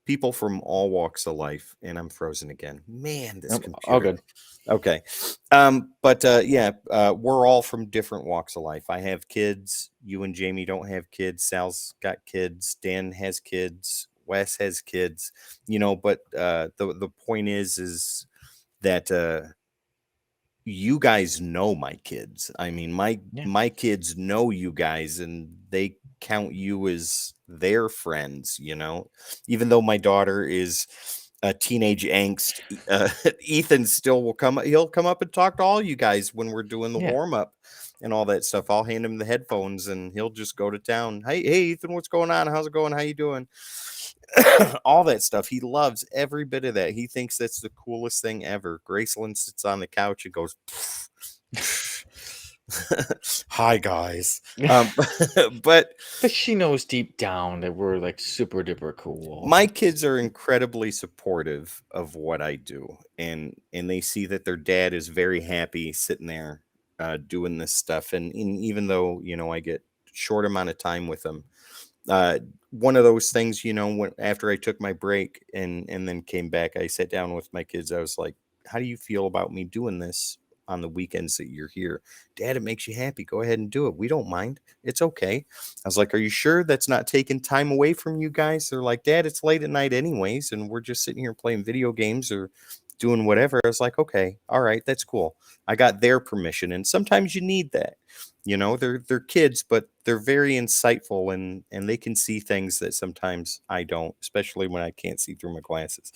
[SPEAKER 2] people from all walks of life. And I'm frozen again. Man, this
[SPEAKER 1] Nope,
[SPEAKER 2] computer.
[SPEAKER 1] all good.
[SPEAKER 2] Okay. But yeah, we're all from different walks of life. I have kids. You and Jamie don't have kids. Sal's got kids. Dan has kids. Wes has kids. But the point is that you guys know my kids. I mean, my kids know you guys, and they count you as their friends. Even though my daughter is teenage angst. Ethan still will come. He'll come up and talk to all you guys when we're doing the
[SPEAKER 1] Yeah.
[SPEAKER 2] warm up and all that stuff. I'll hand him the headphones and he'll just go to town. Hey, Ethan, what's going on? How's it going? How you doing? All that stuff. He loves every bit of that. He thinks that's the coolest thing ever. Graceland sits on the couch and goes, "Hi guys." But
[SPEAKER 1] she knows deep down that we're like super duper cool.
[SPEAKER 2] my kids are incredibly supportive of what I do, and they see that their dad is very happy sitting there doing this stuff. And even though I get short amount of time with them, one of those things, when after I took my break and then came back, I sat down with my kids. I was like, "How do you feel about me doing this on the weekends that you're here?" "Dad, it makes you happy. Go ahead and do it. We don't mind. It's okay." I was like, "Are you sure that's not taking time away from you guys?" They're like, "Dad, it's late at night anyways, and we're just sitting here playing video games or doing whatever." I was like, "Okay, all right, that's cool." I got their permission, and sometimes you need that. They're kids, but they're very insightful, and they can see things that sometimes I don't, especially when I can't see through my glasses.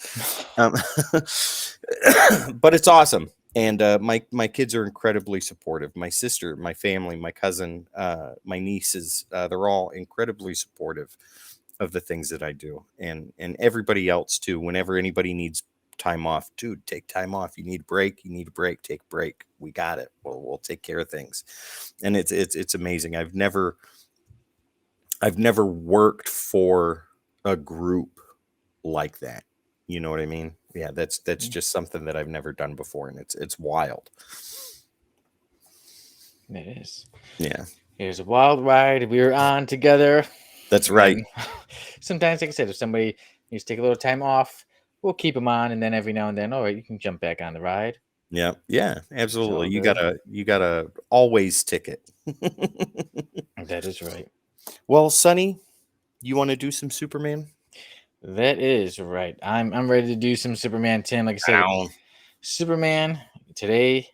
[SPEAKER 2] But it's awesome. And my kids are incredibly supportive. My sister, my family, my cousin, my nieces, they're all incredibly supportive of the things that I do, and everybody else too. Whenever anybody needs time off, "Dude, take time off. You need a break. You need a break. Take a break. We got it. We'll take care of things." And it's amazing. I've never worked for a group like that. You know what I mean? Yeah, that's just something that I've never done before, and it's wild.
[SPEAKER 1] It is.
[SPEAKER 2] Yeah.
[SPEAKER 1] Here's a wild ride we were on together.
[SPEAKER 2] That's right.
[SPEAKER 1] And sometimes, like I said, if somebody needs to take a little time off, we'll keep them on, and then every now and then, all right, you can jump back on the ride.
[SPEAKER 2] Yeah, absolutely. You
[SPEAKER 1] good.
[SPEAKER 2] gotta always ticket.
[SPEAKER 1] That is right.
[SPEAKER 2] Well, Sonny, you want to do some Superman?
[SPEAKER 1] That is right. I'm ready to do some Superman, Tim. Like I said,
[SPEAKER 2] Ow.
[SPEAKER 1] Superman today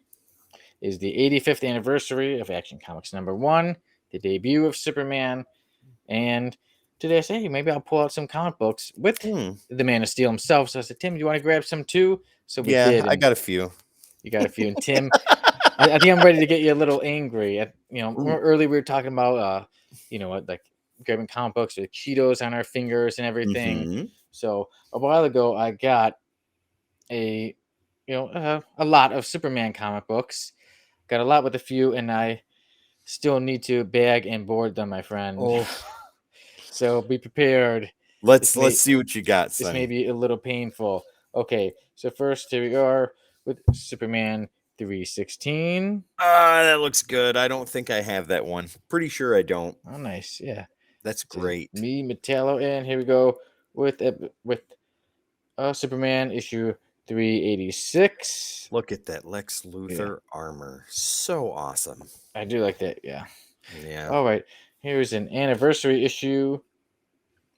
[SPEAKER 1] is the 85th anniversary of Action Comics #1, the debut of Superman. And today I said, hey, maybe I'll pull out some comic books with the Man of Steel himself. So I said, Tim, do you want to grab some too? So we did.
[SPEAKER 2] I got a few.
[SPEAKER 1] You got a few. And Tim, I think I'm ready to get you a little angry. Earlier we were talking about, like grabbing comic books with Cheetos on our fingers and everything.
[SPEAKER 2] Mm-hmm.
[SPEAKER 1] So a while ago, I got a lot of Superman comic books. Got a lot with a few, and I still need to bag and board them, my friend.
[SPEAKER 2] Oh.
[SPEAKER 1] So be prepared.
[SPEAKER 2] Let's see what you got, Sonny.
[SPEAKER 1] This may be a little painful. Okay, so first here we are with Superman 316.
[SPEAKER 2] That looks good. I don't think I have that one. Pretty sure I don't.
[SPEAKER 1] Oh, nice. Yeah.
[SPEAKER 2] That's great.
[SPEAKER 1] Me, Metallo, and here we go with Superman issue 386.
[SPEAKER 2] Look at that Lex Luthor armor. So awesome.
[SPEAKER 1] I do like that. Yeah.
[SPEAKER 2] Yeah.
[SPEAKER 1] All right. Here's an anniversary issue.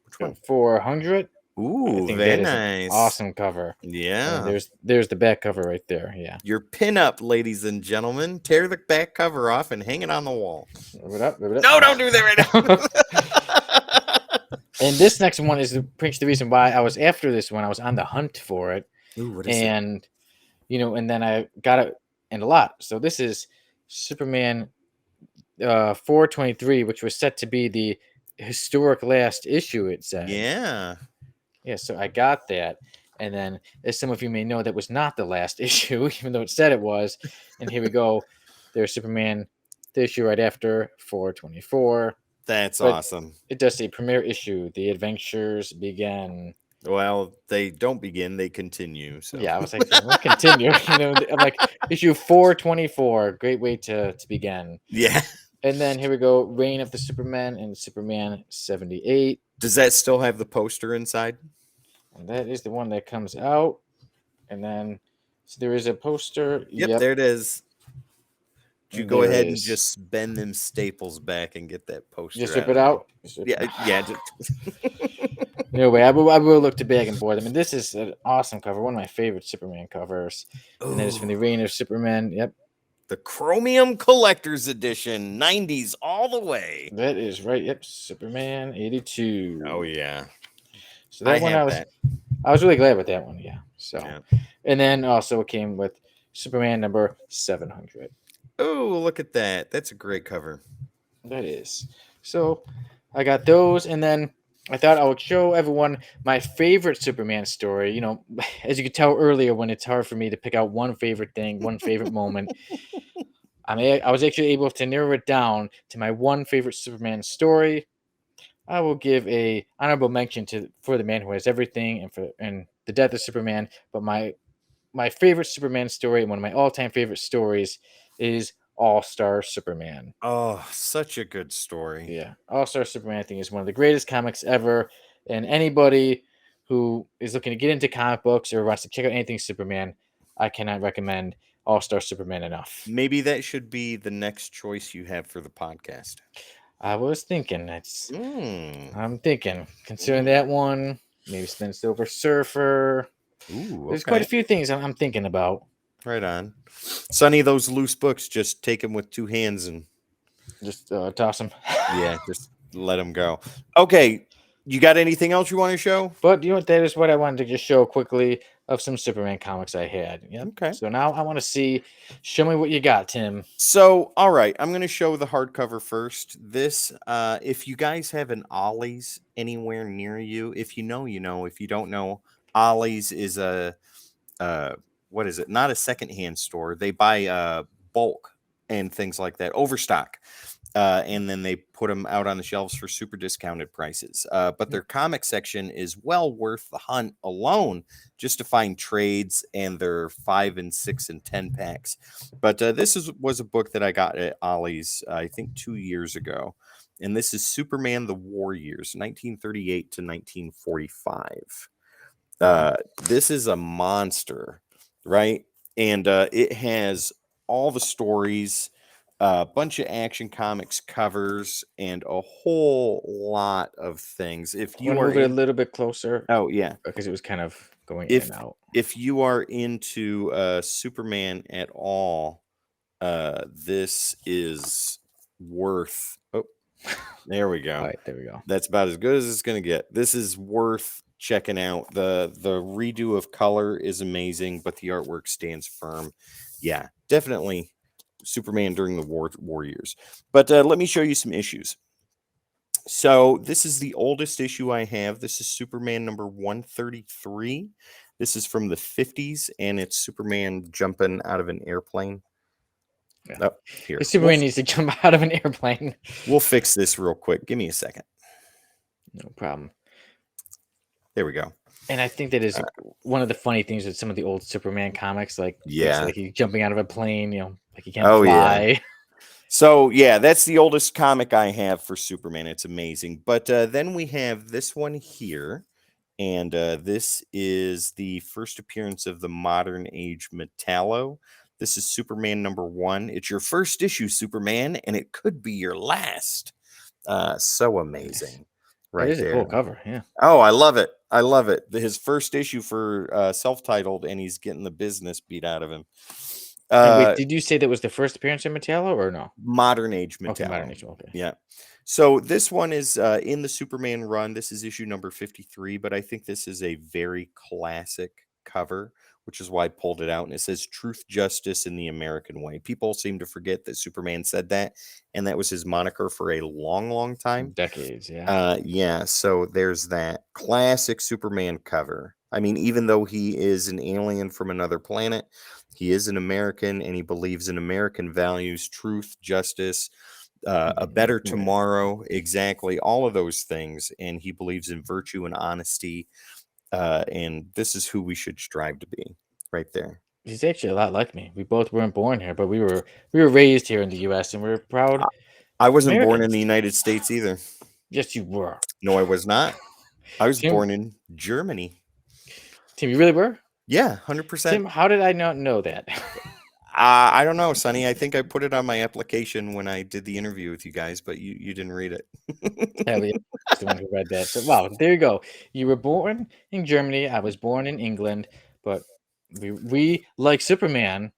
[SPEAKER 2] Which one?
[SPEAKER 1] 400.
[SPEAKER 2] Ooh,
[SPEAKER 1] I think
[SPEAKER 2] very
[SPEAKER 1] that is
[SPEAKER 2] nice.
[SPEAKER 1] an awesome cover.
[SPEAKER 2] Yeah.
[SPEAKER 1] And there's the back cover right there. Yeah.
[SPEAKER 2] Your pinup, ladies and gentlemen. Tear the back cover off and hang it on the wall.
[SPEAKER 1] Rip it up.
[SPEAKER 2] No, don't do that right
[SPEAKER 1] now. And this next one is the reason why I was after this one. I was on the hunt for it.
[SPEAKER 2] Ooh, what is it?
[SPEAKER 1] And then I got it in a lot. So this is Superman 423, which was set to be the historic last issue, it said.
[SPEAKER 2] Yeah.
[SPEAKER 1] Yeah, so I got that. And then, as some of you may know, that was not the last issue, even though it said it was. And here we go. There's Superman, the issue right after, 424.
[SPEAKER 2] That's awesome.
[SPEAKER 1] It does say premiere issue. The adventures begin.
[SPEAKER 2] Well, they don't begin; they continue. So
[SPEAKER 1] yeah, I was like, we'll continue. I'm like, issue 424. Great way to begin.
[SPEAKER 2] Yeah.
[SPEAKER 1] And then here we go. Reign of the Superman and Superman 78.
[SPEAKER 2] Does that still have the poster inside?
[SPEAKER 1] And that is the one that comes out. And then so there is a poster.
[SPEAKER 2] Yep. There it is. You go ahead and just bend them staples back and get that poster.
[SPEAKER 1] Just rip it out.
[SPEAKER 2] Yeah.
[SPEAKER 1] Anyway, I will look to bag and board them. And this is an awesome cover, one of my favorite Superman covers. Ooh. And that is from the Reign of Superman. Yep.
[SPEAKER 2] The Chromium Collector's Edition, 90s all the way.
[SPEAKER 1] That is right. Yep. Superman 82.
[SPEAKER 2] Oh, yeah.
[SPEAKER 1] So that one I was really glad with that one. Yeah. So,
[SPEAKER 2] Yeah.
[SPEAKER 1] and then also it came with Superman number 700.
[SPEAKER 2] Oh, look at that. That's a great cover.
[SPEAKER 1] That is. So I got those, and then I thought I would show everyone my favorite Superman story. You know, as you could tell earlier, when it's hard for me to pick out one favorite thing, one favorite moment, I was actually able to narrow it down to my one favorite Superman story. I will give a honorable mention to For the Man Who Has Everything and The Death of Superman. But my favorite Superman story and one of my all time favorite stories is All Star Superman.
[SPEAKER 2] Oh, such a good story.
[SPEAKER 1] Yeah, All Star Superman I think is one of the greatest comics ever, and anybody who is looking to get into comic books or wants to check out anything Superman, I cannot recommend All Star Superman enough.
[SPEAKER 2] Maybe that should be the next choice you have for the podcast.
[SPEAKER 1] I was thinking I'm thinking considering
[SPEAKER 2] Mm.
[SPEAKER 1] that one, maybe spend Silver Surfer.
[SPEAKER 2] Ooh,
[SPEAKER 1] There's quite a
[SPEAKER 2] okay.
[SPEAKER 1] few things I'm thinking about.
[SPEAKER 2] Right on. Sonny, those loose books, just take them with two hands and
[SPEAKER 1] Just toss them.
[SPEAKER 2] yeah, just let them go. Okay, you got anything else you want to show?
[SPEAKER 1] But you know what? That is what I wanted to just show quickly of some Superman comics I had. Yep.
[SPEAKER 2] Okay.
[SPEAKER 1] So now I want to see. Show me what you got, Tim.
[SPEAKER 2] So, all right, I'm going to show the hardcover first. This, if you guys have an Ollie's anywhere near you, if you know, you know. If you don't know, Ollie's is a, what is it? Not a secondhand store. They buy bulk and things like that, overstock. And then they put them out on the shelves for super discounted prices. But their comic section is well worth the hunt alone just to find trades and their 5 and 6 and 10 packs. But this was a book that I got at Ollie's, I think 2 years ago. And this is Superman the War Years, 1938 to 1945. This is a monster, right? And it has all the stories, a bunch of Action Comics covers, and a whole lot of things. If you
[SPEAKER 1] Want to
[SPEAKER 2] are
[SPEAKER 1] move it a little bit closer?
[SPEAKER 2] oh yeah,
[SPEAKER 1] Because it was kind of going in and out.
[SPEAKER 2] if you are into Superman at all, this is worth. Oh, there we go.
[SPEAKER 1] All right, there we go.
[SPEAKER 2] That's about as good as it's going to get. This is worth checking out. The redo of color is amazing, but the artwork stands firm. Yeah, definitely Superman during the war years. But let me show you some issues. So this is the oldest issue I have. This is Superman number 133. This is from the 50s, and it's Superman jumping out of an airplane.
[SPEAKER 1] Yeah.
[SPEAKER 2] Oh, here.
[SPEAKER 1] Superman needs to jump out of an airplane.
[SPEAKER 2] We'll fix this real quick. Give me a second.
[SPEAKER 1] No problem.
[SPEAKER 2] There we go.
[SPEAKER 1] And I think that is one of the funny things with some of the old Superman comics, like
[SPEAKER 2] Yeah,
[SPEAKER 1] like he's jumping out of a plane, you know, like he can't
[SPEAKER 2] Oh,
[SPEAKER 1] fly.
[SPEAKER 2] yeah. So yeah, that's the oldest comic I have for Superman. It's amazing. But then we have this one here, and this is the first appearance of the modern age Metallo. This is Superman number 1. It's your first issue, Superman, and it could be your last. So amazing, right
[SPEAKER 1] It is
[SPEAKER 2] there.
[SPEAKER 1] a cool cover, yeah.
[SPEAKER 2] Oh, I love it. I love it. His first issue for self-titled, and he's getting the business beat out of him.
[SPEAKER 1] And wait, did you say that was the first appearance of Metallo or no?
[SPEAKER 2] Modern age Metallo.
[SPEAKER 1] Okay, modern age. Okay.
[SPEAKER 2] Yeah. So this one is in the Superman run. This is issue number 53, but I think this is a very classic cover, which is why I pulled it out. And it says Truth, Justice in the American Way. People seem to forget that Superman said that, and that was his moniker for a long, long time.
[SPEAKER 1] Decades, yeah.
[SPEAKER 2] Yeah, so there's that classic Superman cover. I mean, even though he is an alien from another planet, he is an American, and he believes in American values, truth, justice, a better tomorrow, exactly, all of those things. And he believes in virtue and honesty, and this is who we should strive to be, right there.
[SPEAKER 1] He's actually a lot like me. We both weren't born here, but we were raised here in the U.S. and we're proud.
[SPEAKER 2] I wasn't born in
[SPEAKER 1] Americans.
[SPEAKER 2] the United States either.
[SPEAKER 1] Yes, you were.
[SPEAKER 2] No, I was not. I was
[SPEAKER 1] Tim-
[SPEAKER 2] born in Germany.
[SPEAKER 1] Tim, you really were?
[SPEAKER 2] Yeah, 100%.
[SPEAKER 1] Tim, how did I not know that?
[SPEAKER 2] I don't know, Sonny. I think I put it on my application when I did the interview with you guys, but you didn't read it.
[SPEAKER 1] Elliot is the one who read that. So, wow, there you go. You were born in Germany. I was born in England, but we like Superman,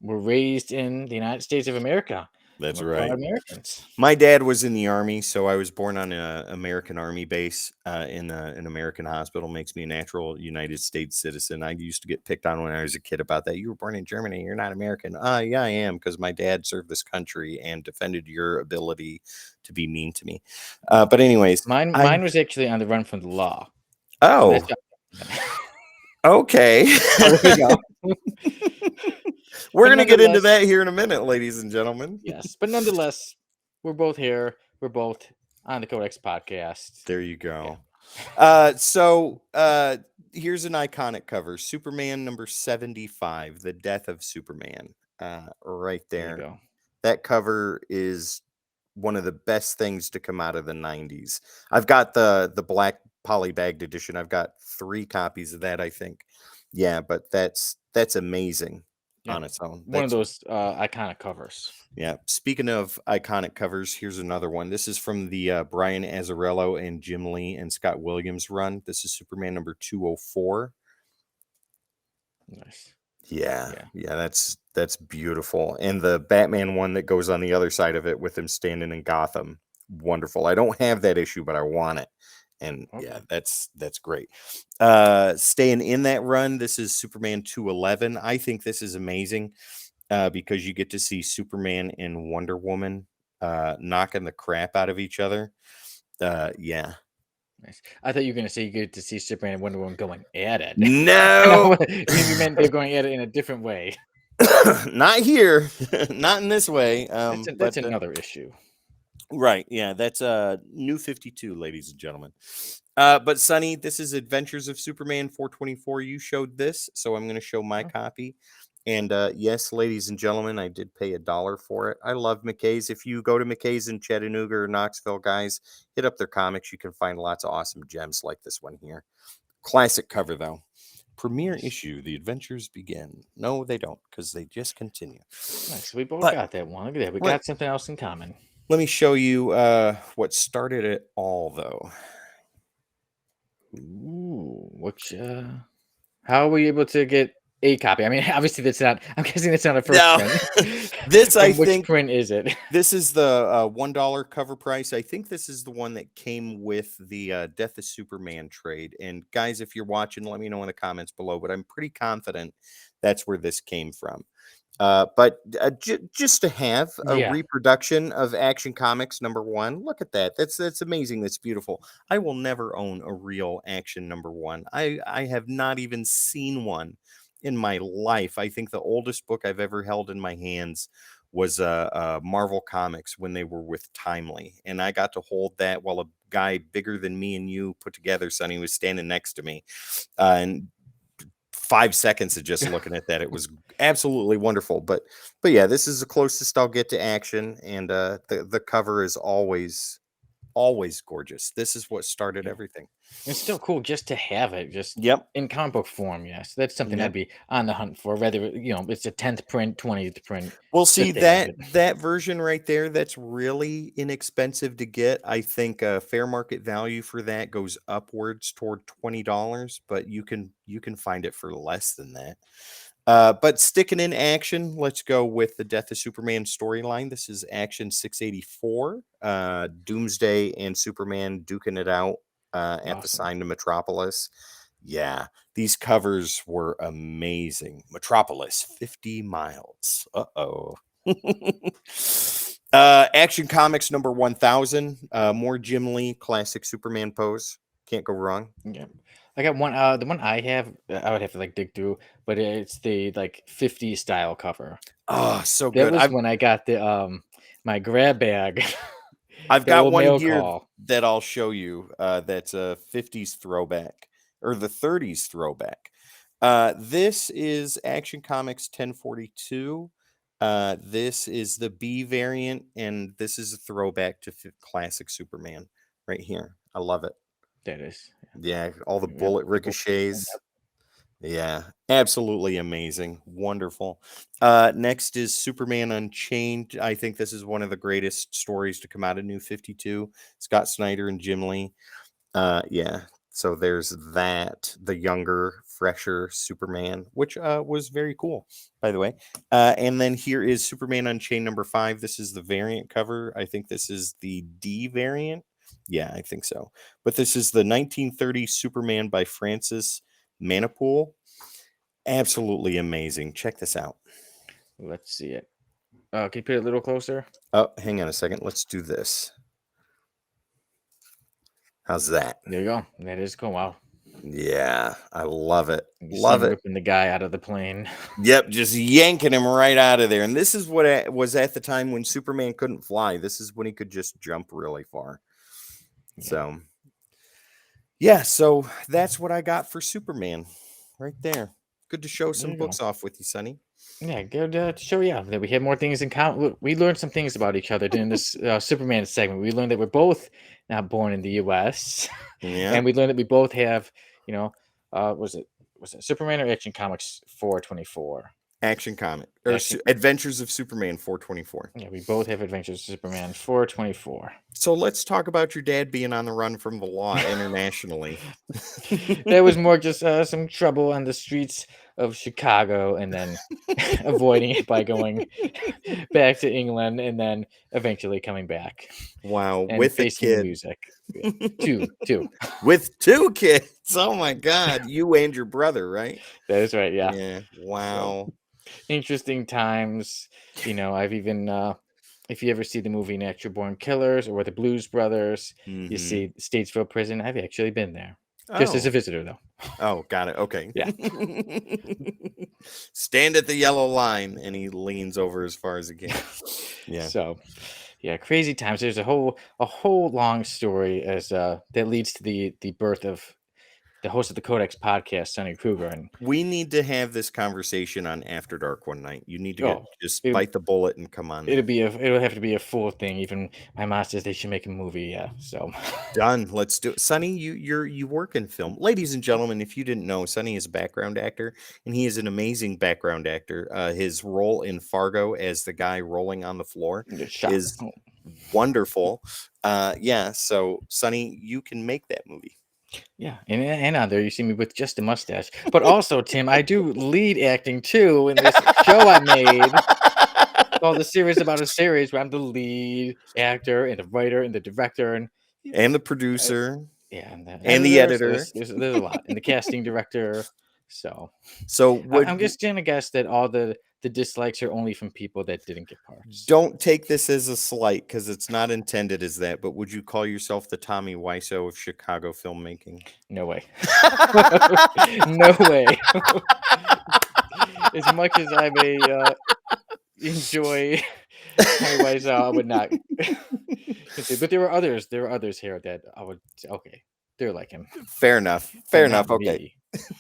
[SPEAKER 1] were raised in the United States of America.
[SPEAKER 2] That's
[SPEAKER 1] We're proud
[SPEAKER 2] right.
[SPEAKER 1] Americans.
[SPEAKER 2] My dad was in the Army, so I was born on an American Army base in an American hospital. Makes me a natural United States citizen. I used to get picked on when I was a kid about that. You were born in Germany. You're not American. Yeah, I am, because my dad served this country and defended your ability to be mean to me. But anyways,
[SPEAKER 1] Mine was actually on the run from the law.
[SPEAKER 2] Oh,
[SPEAKER 1] That's
[SPEAKER 2] okay.
[SPEAKER 1] oh, there you go.
[SPEAKER 2] We're
[SPEAKER 1] But
[SPEAKER 2] going to get into
[SPEAKER 1] nonetheless-
[SPEAKER 2] that here in a minute, ladies and gentlemen.
[SPEAKER 1] Yes, but nonetheless, we're both here. We're both on the Codex podcast.
[SPEAKER 2] There you go.
[SPEAKER 1] Yeah.
[SPEAKER 2] So here's an iconic cover. Superman number 75, The Death of Superman. Right
[SPEAKER 1] There you
[SPEAKER 2] there.
[SPEAKER 1] go.
[SPEAKER 2] That cover is one of the best things to come out of the 90s. I've got the black polybagged edition. I've got 3 copies of that, I think. Yeah, but that's amazing
[SPEAKER 1] Yeah,
[SPEAKER 2] on its own.
[SPEAKER 1] One of
[SPEAKER 2] That's-
[SPEAKER 1] those iconic covers.
[SPEAKER 2] Yeah. Speaking of iconic covers, here's another one. This is from the Brian Azzarello and Jim Lee and Scott Williams run. This is Superman number 204.
[SPEAKER 1] Nice.
[SPEAKER 2] Yeah. That's beautiful. And the Batman one that goes on the other side of it with him standing in Gotham. Wonderful. I don't have that issue, but I want it. And yeah, that's great. Staying in that run, this is Superman 211. I think this is amazing. Because you get to see Superman and Wonder Woman knocking the crap out of each other. Yeah.
[SPEAKER 1] Nice. I thought you were going to say you get to see Superman and Wonder Woman going at it.
[SPEAKER 2] No,
[SPEAKER 1] You meant they're going at it in a different way.
[SPEAKER 2] not here, not in this way.
[SPEAKER 1] That's
[SPEAKER 2] but
[SPEAKER 1] another issue.
[SPEAKER 2] Right. Yeah, that's New 52, ladies and gentlemen. But Sonny, this is Adventures of Superman 424. You showed this, so I'm going to show my copy. And yes, ladies and gentlemen, I did pay $1 for it. I love McKay's. If you go to McKay's in Chattanooga or Knoxville, guys, hit up their comics. You can find lots of awesome gems like this one here. Classic cover, though. Premiere issue, The Adventures Begin. No, they don't, because they just continue.
[SPEAKER 1] Nice. We both got that one. Look at that. We got something else in common.
[SPEAKER 2] Let me show you what started it all, though.
[SPEAKER 1] Ooh, which how were you able to get a copy? I mean, obviously that's not. I'm guessing it's not a first print.
[SPEAKER 2] This I
[SPEAKER 1] which
[SPEAKER 2] think
[SPEAKER 1] print is it?
[SPEAKER 2] This is the $1 cover price. I think this is the one that came with the Death of Superman trade. And guys, if you're watching, let me know in the comments below. But I'm pretty confident that's where this came from. But just to have a reproduction of Action Comics #1, look at that. That's amazing. That's beautiful. I will never own a real Action #1. I have not even seen one in my life. I think the oldest book I've ever held in my hands was Marvel Comics when they were with Timely, and I got to hold that while a guy bigger than me and you put together, Sonny, was standing next to me, and 5 seconds of just looking at that, it was absolutely wonderful. But yeah, this is the closest I'll get to Action, and the cover is always gorgeous. This is what started everything.
[SPEAKER 1] It's still cool just to have it, just
[SPEAKER 2] Yep.
[SPEAKER 1] in comic book form. Yes, that's something I'd be on the hunt for. Whether it's a 10th print, 20th print.
[SPEAKER 2] Well, see that version right there, that's really inexpensive to get. I think fair market value for that goes upwards toward $20, but you can find it for less than that. But sticking in Action, let's go with the Death of Superman storyline. This is Action 684. Doomsday and Superman duking it out at the sign to Metropolis. Yeah, these covers were amazing. Metropolis, 50 miles. Uh-oh. Action Comics #1000. More Jim Lee classic Superman pose. Can't go wrong.
[SPEAKER 1] Yeah. I got one. The one I have, I would have to dig through, but it's the 50s style cover.
[SPEAKER 2] Oh, so good.
[SPEAKER 1] That was when I got the my grab bag.
[SPEAKER 2] I've got one here that I'll show you. That's a 50s throwback, or the 30s throwback. This is Action Comics 1042. This is the B variant, and this is a throwback to classic Superman right here. I love it.
[SPEAKER 1] That is.
[SPEAKER 2] Yeah, all the bullet ricochets. Yeah, absolutely amazing. Wonderful. Next is Superman Unchained. I think this is one of the greatest stories to come out of New 52. Scott Snyder and Jim Lee. Yeah, So there's that, the younger, fresher Superman, which was very cool, by the way. And then here is Superman Unchained number 5. This is the variant cover. I think this is the D variant. Yeah, I think so. But this is the 1930 Superman by Francis Manipool. Absolutely amazing. Check this out.
[SPEAKER 1] Let's see it. Can you put it a little closer?
[SPEAKER 2] Oh, hang on a second. Let's do this. How's that?
[SPEAKER 1] There you go. That is cool. Wow.
[SPEAKER 2] Yeah, I love it.
[SPEAKER 1] You
[SPEAKER 2] Love
[SPEAKER 1] see him
[SPEAKER 2] it.
[SPEAKER 1] ripping the guy out of the plane.
[SPEAKER 2] Yep, just yanking him right out of there. And this is what it was at the time when Superman couldn't fly. This is when he could just jump really far.
[SPEAKER 1] Yeah.
[SPEAKER 2] So, yeah, so that's what I got for Superman right there. Good to show
[SPEAKER 1] There
[SPEAKER 2] some
[SPEAKER 1] you go.
[SPEAKER 2] books off with you, Sonny.
[SPEAKER 1] Yeah, good to show you that we have more things in common. We learned some things about each other during this Superman segment. We learned that we're both not born in the U.S.
[SPEAKER 2] Yeah.
[SPEAKER 1] And we learned that we both have, was it Superman or Action Comics 424?
[SPEAKER 2] Action comic or
[SPEAKER 1] Action-
[SPEAKER 2] Adventures of Superman 424.
[SPEAKER 1] Yeah, we both have Adventures of Superman 424.
[SPEAKER 2] So let's talk about your dad being on the run from the law internationally.
[SPEAKER 1] There was more just some trouble on the streets of Chicago and then avoiding it by going back to England and then eventually coming back
[SPEAKER 2] Wow,
[SPEAKER 1] and
[SPEAKER 2] with a
[SPEAKER 1] facing
[SPEAKER 2] kid.
[SPEAKER 1] music. Yeah. Two.
[SPEAKER 2] With 2 kids. Oh my God, you and your brother, right?
[SPEAKER 1] That is right. Yeah.
[SPEAKER 2] Yeah. Wow.
[SPEAKER 1] Interesting times. I've even if you ever see the movie Natural Born Killers or the Blues Brothers, you
[SPEAKER 2] Mhm.
[SPEAKER 1] see Statesville Prison. I've actually been there. Just as a visitor, though.
[SPEAKER 2] Oh, got it. Okay.
[SPEAKER 1] Yeah.
[SPEAKER 2] Stand at the yellow line, and he leans over as far as he can. Yeah.
[SPEAKER 1] So, yeah, crazy times. There's a whole long story as that leads to the birth of the host of the Codex podcast, Sonny Kruger, and
[SPEAKER 2] We need to have this conversation on After Dark one night. You need to just bite the bullet and come on.
[SPEAKER 1] it'll have to be a full thing. Even my mom says they should make a movie. Yeah, so
[SPEAKER 2] Done. Let's do it. Sonny, you work in film. Ladies and gentlemen, if you didn't know, Sonny is a background actor, and he is an amazing background actor. His role in Fargo as the guy rolling on the floor
[SPEAKER 1] get shot.
[SPEAKER 2] is wonderful. Yeah, so Sonny, you can make that movie.
[SPEAKER 1] Yeah, and on there you see me with just a mustache. But also, Tim, I do lead acting too in this show I made called The Series About a Series, where I'm the lead actor and the writer and the director
[SPEAKER 2] And the producer.
[SPEAKER 1] yeah, and
[SPEAKER 2] the editor.
[SPEAKER 1] So there's a lot, and the casting director. So
[SPEAKER 2] So
[SPEAKER 1] I'm just gonna guess that all the dislikes are only from people that didn't get parts.
[SPEAKER 2] don't take this as a slight because it's not intended as that. But would you call yourself the Tommy Wiseau of Chicago filmmaking?
[SPEAKER 1] No way. No way. As much as I may enjoy Tommy Wiseau, I would not. But there were others. There were others here that I would say, okay, they're like him.
[SPEAKER 2] Fair enough.
[SPEAKER 1] but
[SPEAKER 2] Fair
[SPEAKER 1] not
[SPEAKER 2] enough. Okay.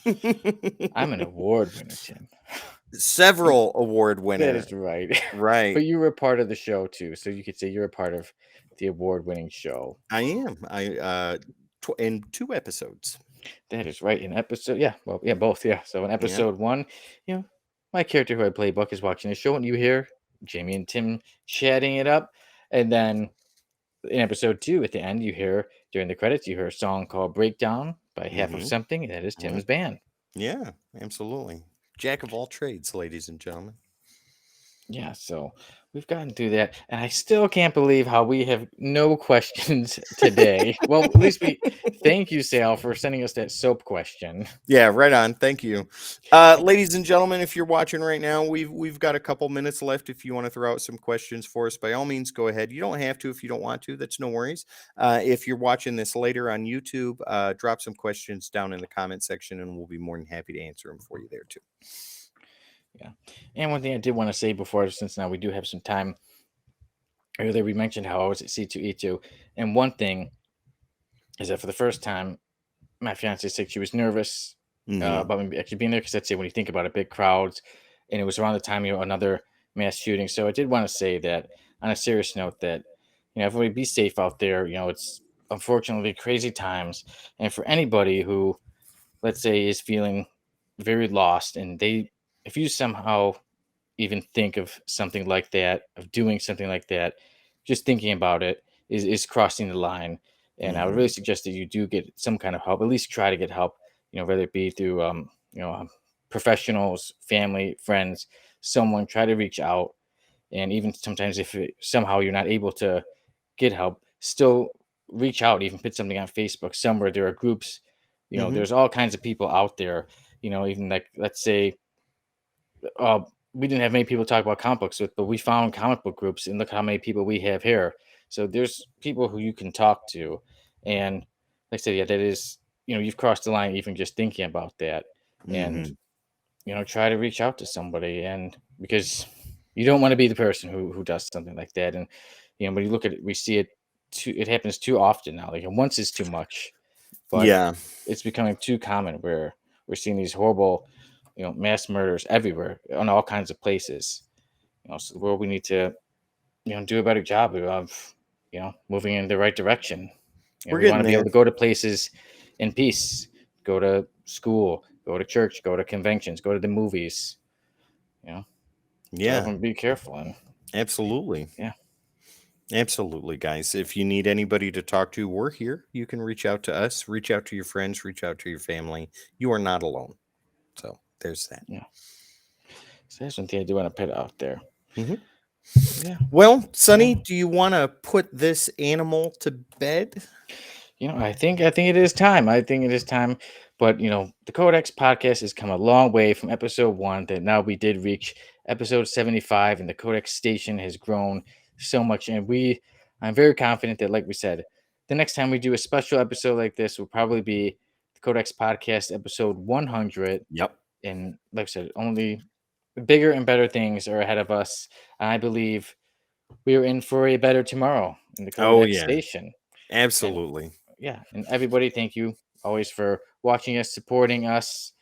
[SPEAKER 1] me. I'm an award winner, Tim.
[SPEAKER 2] Several award
[SPEAKER 1] That
[SPEAKER 2] winners.
[SPEAKER 1] is right.
[SPEAKER 2] Right.
[SPEAKER 1] But you were part of the show too, so you could say you're a part of the award-winning show.
[SPEAKER 2] I am. In 2 episodes.
[SPEAKER 1] That is right. In episode, yeah, well, yeah, both, yeah. So in episode 1, my character who I play, Buck, is watching the show, and you hear Jamie and Tim chatting it up, and then in episode 2, at the end, you hear during the credits, you hear a song called "Breakdown" by Half of Something, and that is Tim's band.
[SPEAKER 2] Yeah, absolutely. Jack of all trades, ladies and gentlemen.
[SPEAKER 1] Yeah, so we've gotten through that, and I still can't believe how we have no questions today. Well, at least thank you, Sal, for sending us that soap question.
[SPEAKER 2] Yeah, right on. Thank you. Ladies and gentlemen, if you're watching right now, we've got a couple minutes left. If you want to throw out some questions for us, by all means, go ahead. You don't have to if you don't want to. That's no worries. If you're watching this later on YouTube, drop some questions down in the comment section, and we'll be more than happy to answer them for you there too.
[SPEAKER 1] Yeah. And one thing I did want to say before, since now we do have some time, earlier we mentioned how I was at C2E2. And one thing is that for the first time, my fiance said she was nervous about me actually being there because that's it, when you think about it, big crowds. And it was around the time another mass shooting. So I did want to say that on a serious note that, everybody be safe out there. It's unfortunately crazy times. And for anybody who, let's say, is feeling very lost and if you somehow even think of something like that, of doing something like that, just thinking about it is crossing the line. And I would really suggest that you do get some kind of help, at least try to get help, whether it be through, professionals, family, friends, someone, try to reach out. And even sometimes if somehow you're not able to get help, still reach out, even put something on Facebook somewhere. There are groups, there's all kinds of people out there, even like, let's say, uh, we didn't have many people talk about comic books with, but we found comic book groups, and look how many people we have here. So there's people who you can talk to. And like I said, yeah, that is, you've crossed the line even just thinking about that. And, try to reach out to somebody. And because you don't want to be the person who does something like that. And, when you look at it, we see it it happens too often now. Like, and once is too much, but
[SPEAKER 2] Yeah.
[SPEAKER 1] it's becoming too common where we're seeing these horrible, mass murders everywhere on all kinds of places. So where we need to, do a better job of, moving in the right direction.
[SPEAKER 2] We're
[SPEAKER 1] We want
[SPEAKER 2] getting
[SPEAKER 1] to be able
[SPEAKER 2] there.
[SPEAKER 1] to go to places in peace, go to school, go to church, go to conventions, go to the movies.
[SPEAKER 2] Yeah,
[SPEAKER 1] And be careful. And
[SPEAKER 2] absolutely.
[SPEAKER 1] yeah.
[SPEAKER 2] Absolutely, guys. If you need anybody to talk to, we're here. You can reach out to us, reach out to your friends, reach out to your family. You are not alone. So there's that.
[SPEAKER 1] Yeah. So that's one thing I do want to put out there.
[SPEAKER 2] Mhm.
[SPEAKER 1] Yeah.
[SPEAKER 2] Well, Sonny,
[SPEAKER 1] Yeah.
[SPEAKER 2] do you want to put this animal to bed?
[SPEAKER 1] I think it is time. I think it is time. But the Codex podcast has come a long way from episode 1 that now we did reach episode 75, and the Codex station has grown so much. And I'm very confident that, like we said, the next time we do a special episode like this will probably be the Codex podcast episode 100.
[SPEAKER 2] Yep.
[SPEAKER 1] And like I said, only bigger and better things are ahead of us. I believe we are in for a better tomorrow in the Codex station.
[SPEAKER 2] Absolutely.
[SPEAKER 1] Yeah, and everybody, thank you always for watching us, supporting us,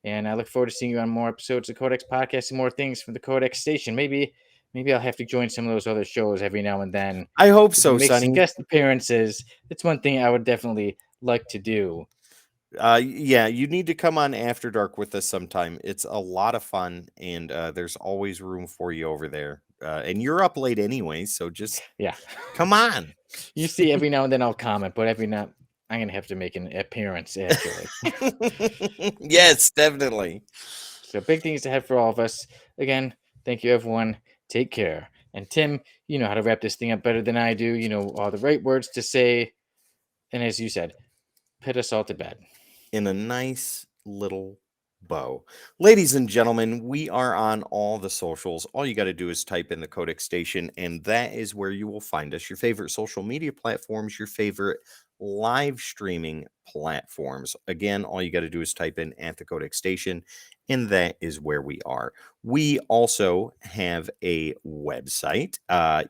[SPEAKER 1] and I look forward to seeing you on more episodes of Codex Podcast and more things from the Codex Station. Maybe I'll have to join some of those other shows every now and then.
[SPEAKER 2] I hope
[SPEAKER 1] We
[SPEAKER 2] so,
[SPEAKER 1] can make some
[SPEAKER 2] Sonny.
[SPEAKER 1] guest appearances. That's one thing I would definitely like to do.
[SPEAKER 2] Yeah, you need to come on After Dark with us sometime. It's a lot of fun, and there's always room for you over there. And you're up late anyway, so just come on.
[SPEAKER 1] You see, every now and then I'll comment, but every now I'm gonna have to make an appearance actually.
[SPEAKER 2] Yes, definitely.
[SPEAKER 1] So big things ahead for all of us. Again, thank you, everyone. Take care. And Tim, you know how to wrap this thing up better than I do. You know all the right words to say. And as you said, put us all to bed.
[SPEAKER 2] In a nice little bow. Ladies and gentlemen, we are on all the socials. All you got to do is type in the Codex Station, and that is where you will find us. Your favorite social media platforms, your favorite live streaming platforms. Again, all you got to do is type in at the Codex Station, and that is where we are. We also have a website.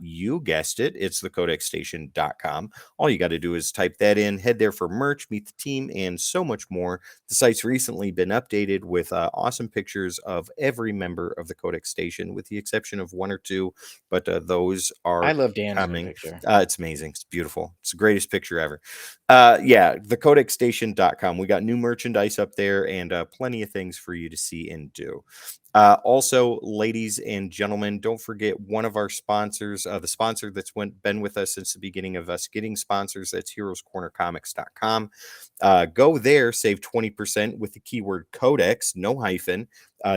[SPEAKER 2] You guessed it. It's thecodexstation.com. All you got to do is type that in, head there for merch, meet the team, and so much more. The site's recently been updated with awesome pictures of every member of the Codex Station, with the exception of one or two, but those are
[SPEAKER 1] I love Dan's new
[SPEAKER 2] coming.
[SPEAKER 1] picture.
[SPEAKER 2] It's amazing. It's beautiful. It's the greatest picture ever. Yeah, thecodexstation.com. We got new merchandise up there and plenty of things for you to see and do. Also, ladies and gentlemen, don't forget one of our sponsors, the sponsor that's been with us since the beginning of us getting sponsors. That's Heroscornercomics.com. Go there, save 20% with the keyword Codex, no hyphen.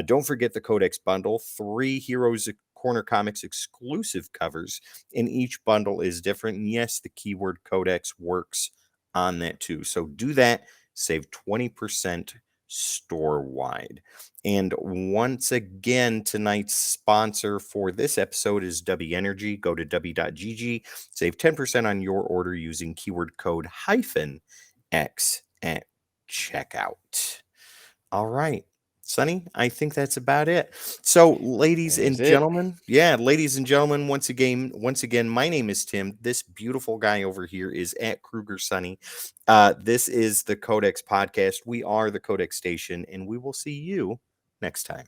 [SPEAKER 2] Don't forget the Codex bundle, 3 Heroes Corner Comics exclusive covers, and each bundle is different. And yes, the keyword Codex works on that too. So do that, save 20% store wide. And once again, tonight's sponsor for this episode is Dubby Energy. Go to dubby.gg, save 10% on your order using keyword code -X at checkout. All right, Sonny, I think that's about it. So, ladies and gentlemen, once again, my name is Tim. This beautiful guy over here is at Kruger Sonny. This is the Codex Podcast. We are the Codex Station, and we will see you next time.